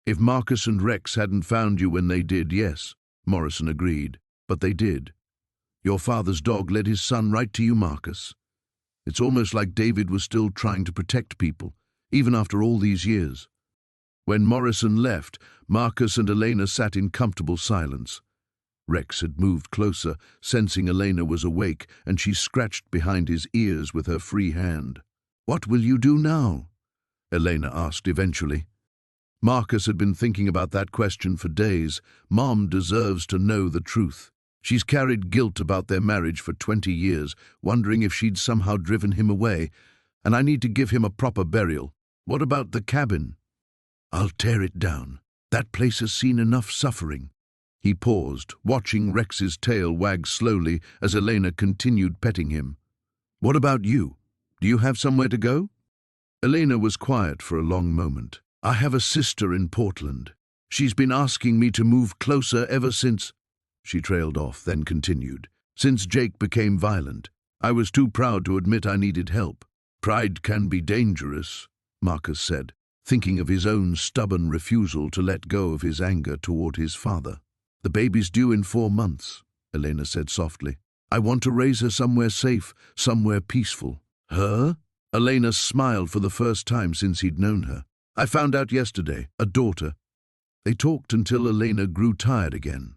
If Marcus and Rex hadn't found you when they did, yes, Morrison agreed, but they did. Your father's dog led his son right to you, Marcus. It's almost like David was still trying to protect people, even after all these years. When Morrison left, Marcus and Elena sat in comfortable silence. Rex had moved closer, sensing Elena was awake, and she scratched behind his ears with her free hand. "What will you do now?" Elena asked eventually. Marcus had been thinking about that question for days. Mom deserves to know the truth. She's carried guilt about their marriage for 20 years, wondering if she'd somehow driven him away, and I need to give him a proper burial. What about the cabin? I'll tear it down. That place has seen enough suffering. He paused, watching Rex's tail wag slowly as Elena continued petting him. What about you? Do you have somewhere to go? Elena was quiet for a long moment. I have a sister in Portland. She's been asking me to move closer ever since... She trailed off, then continued. Since Jake became violent, I was too proud to admit I needed help. Pride can be dangerous, Marcus said, thinking of his own stubborn refusal to let go of his anger toward his father. The baby's due in 4 months, Elena said softly. I want to raise her somewhere safe, somewhere peaceful. Her? Elena smiled for the first time since he'd known her. I found out yesterday, a daughter. They talked until Elena grew tired again.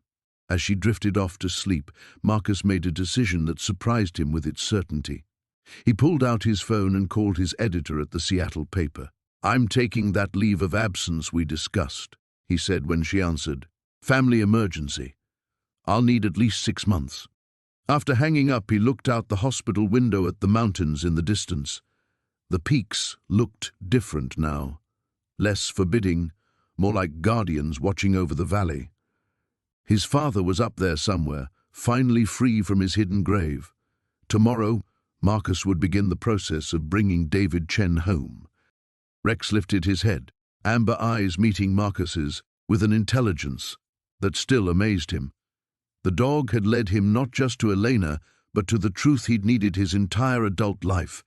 As she drifted off to sleep, Marcus made a decision that surprised him with its certainty. He pulled out his phone and called his editor at the Seattle paper. I'm taking that leave of absence we discussed, he said when she answered. Family emergency. I'll need at least 6 months. After hanging up, he looked out the hospital window at the mountains in the distance. The peaks looked different now. Less forbidding, more like guardians watching over the valley. His father was up there somewhere, finally free from his hidden grave. Tomorrow, Marcus would begin the process of bringing David Chen home. Rex lifted his head, amber eyes meeting Marcus's, with an intelligence that still amazed him. The dog had led him not just to Elena, but to the truth he'd needed his entire adult life.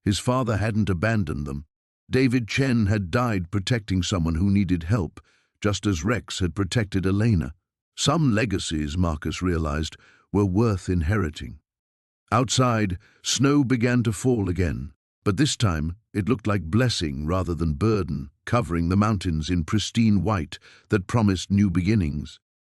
His father hadn't abandoned them. David Chen had died protecting someone who needed help, just as Rex had protected Elena. Some legacies, Marcus realized, were worth inheriting. Outside, snow began to fall again, but this time it looked like blessing rather than burden, covering the mountains in pristine white that promised new beginnings.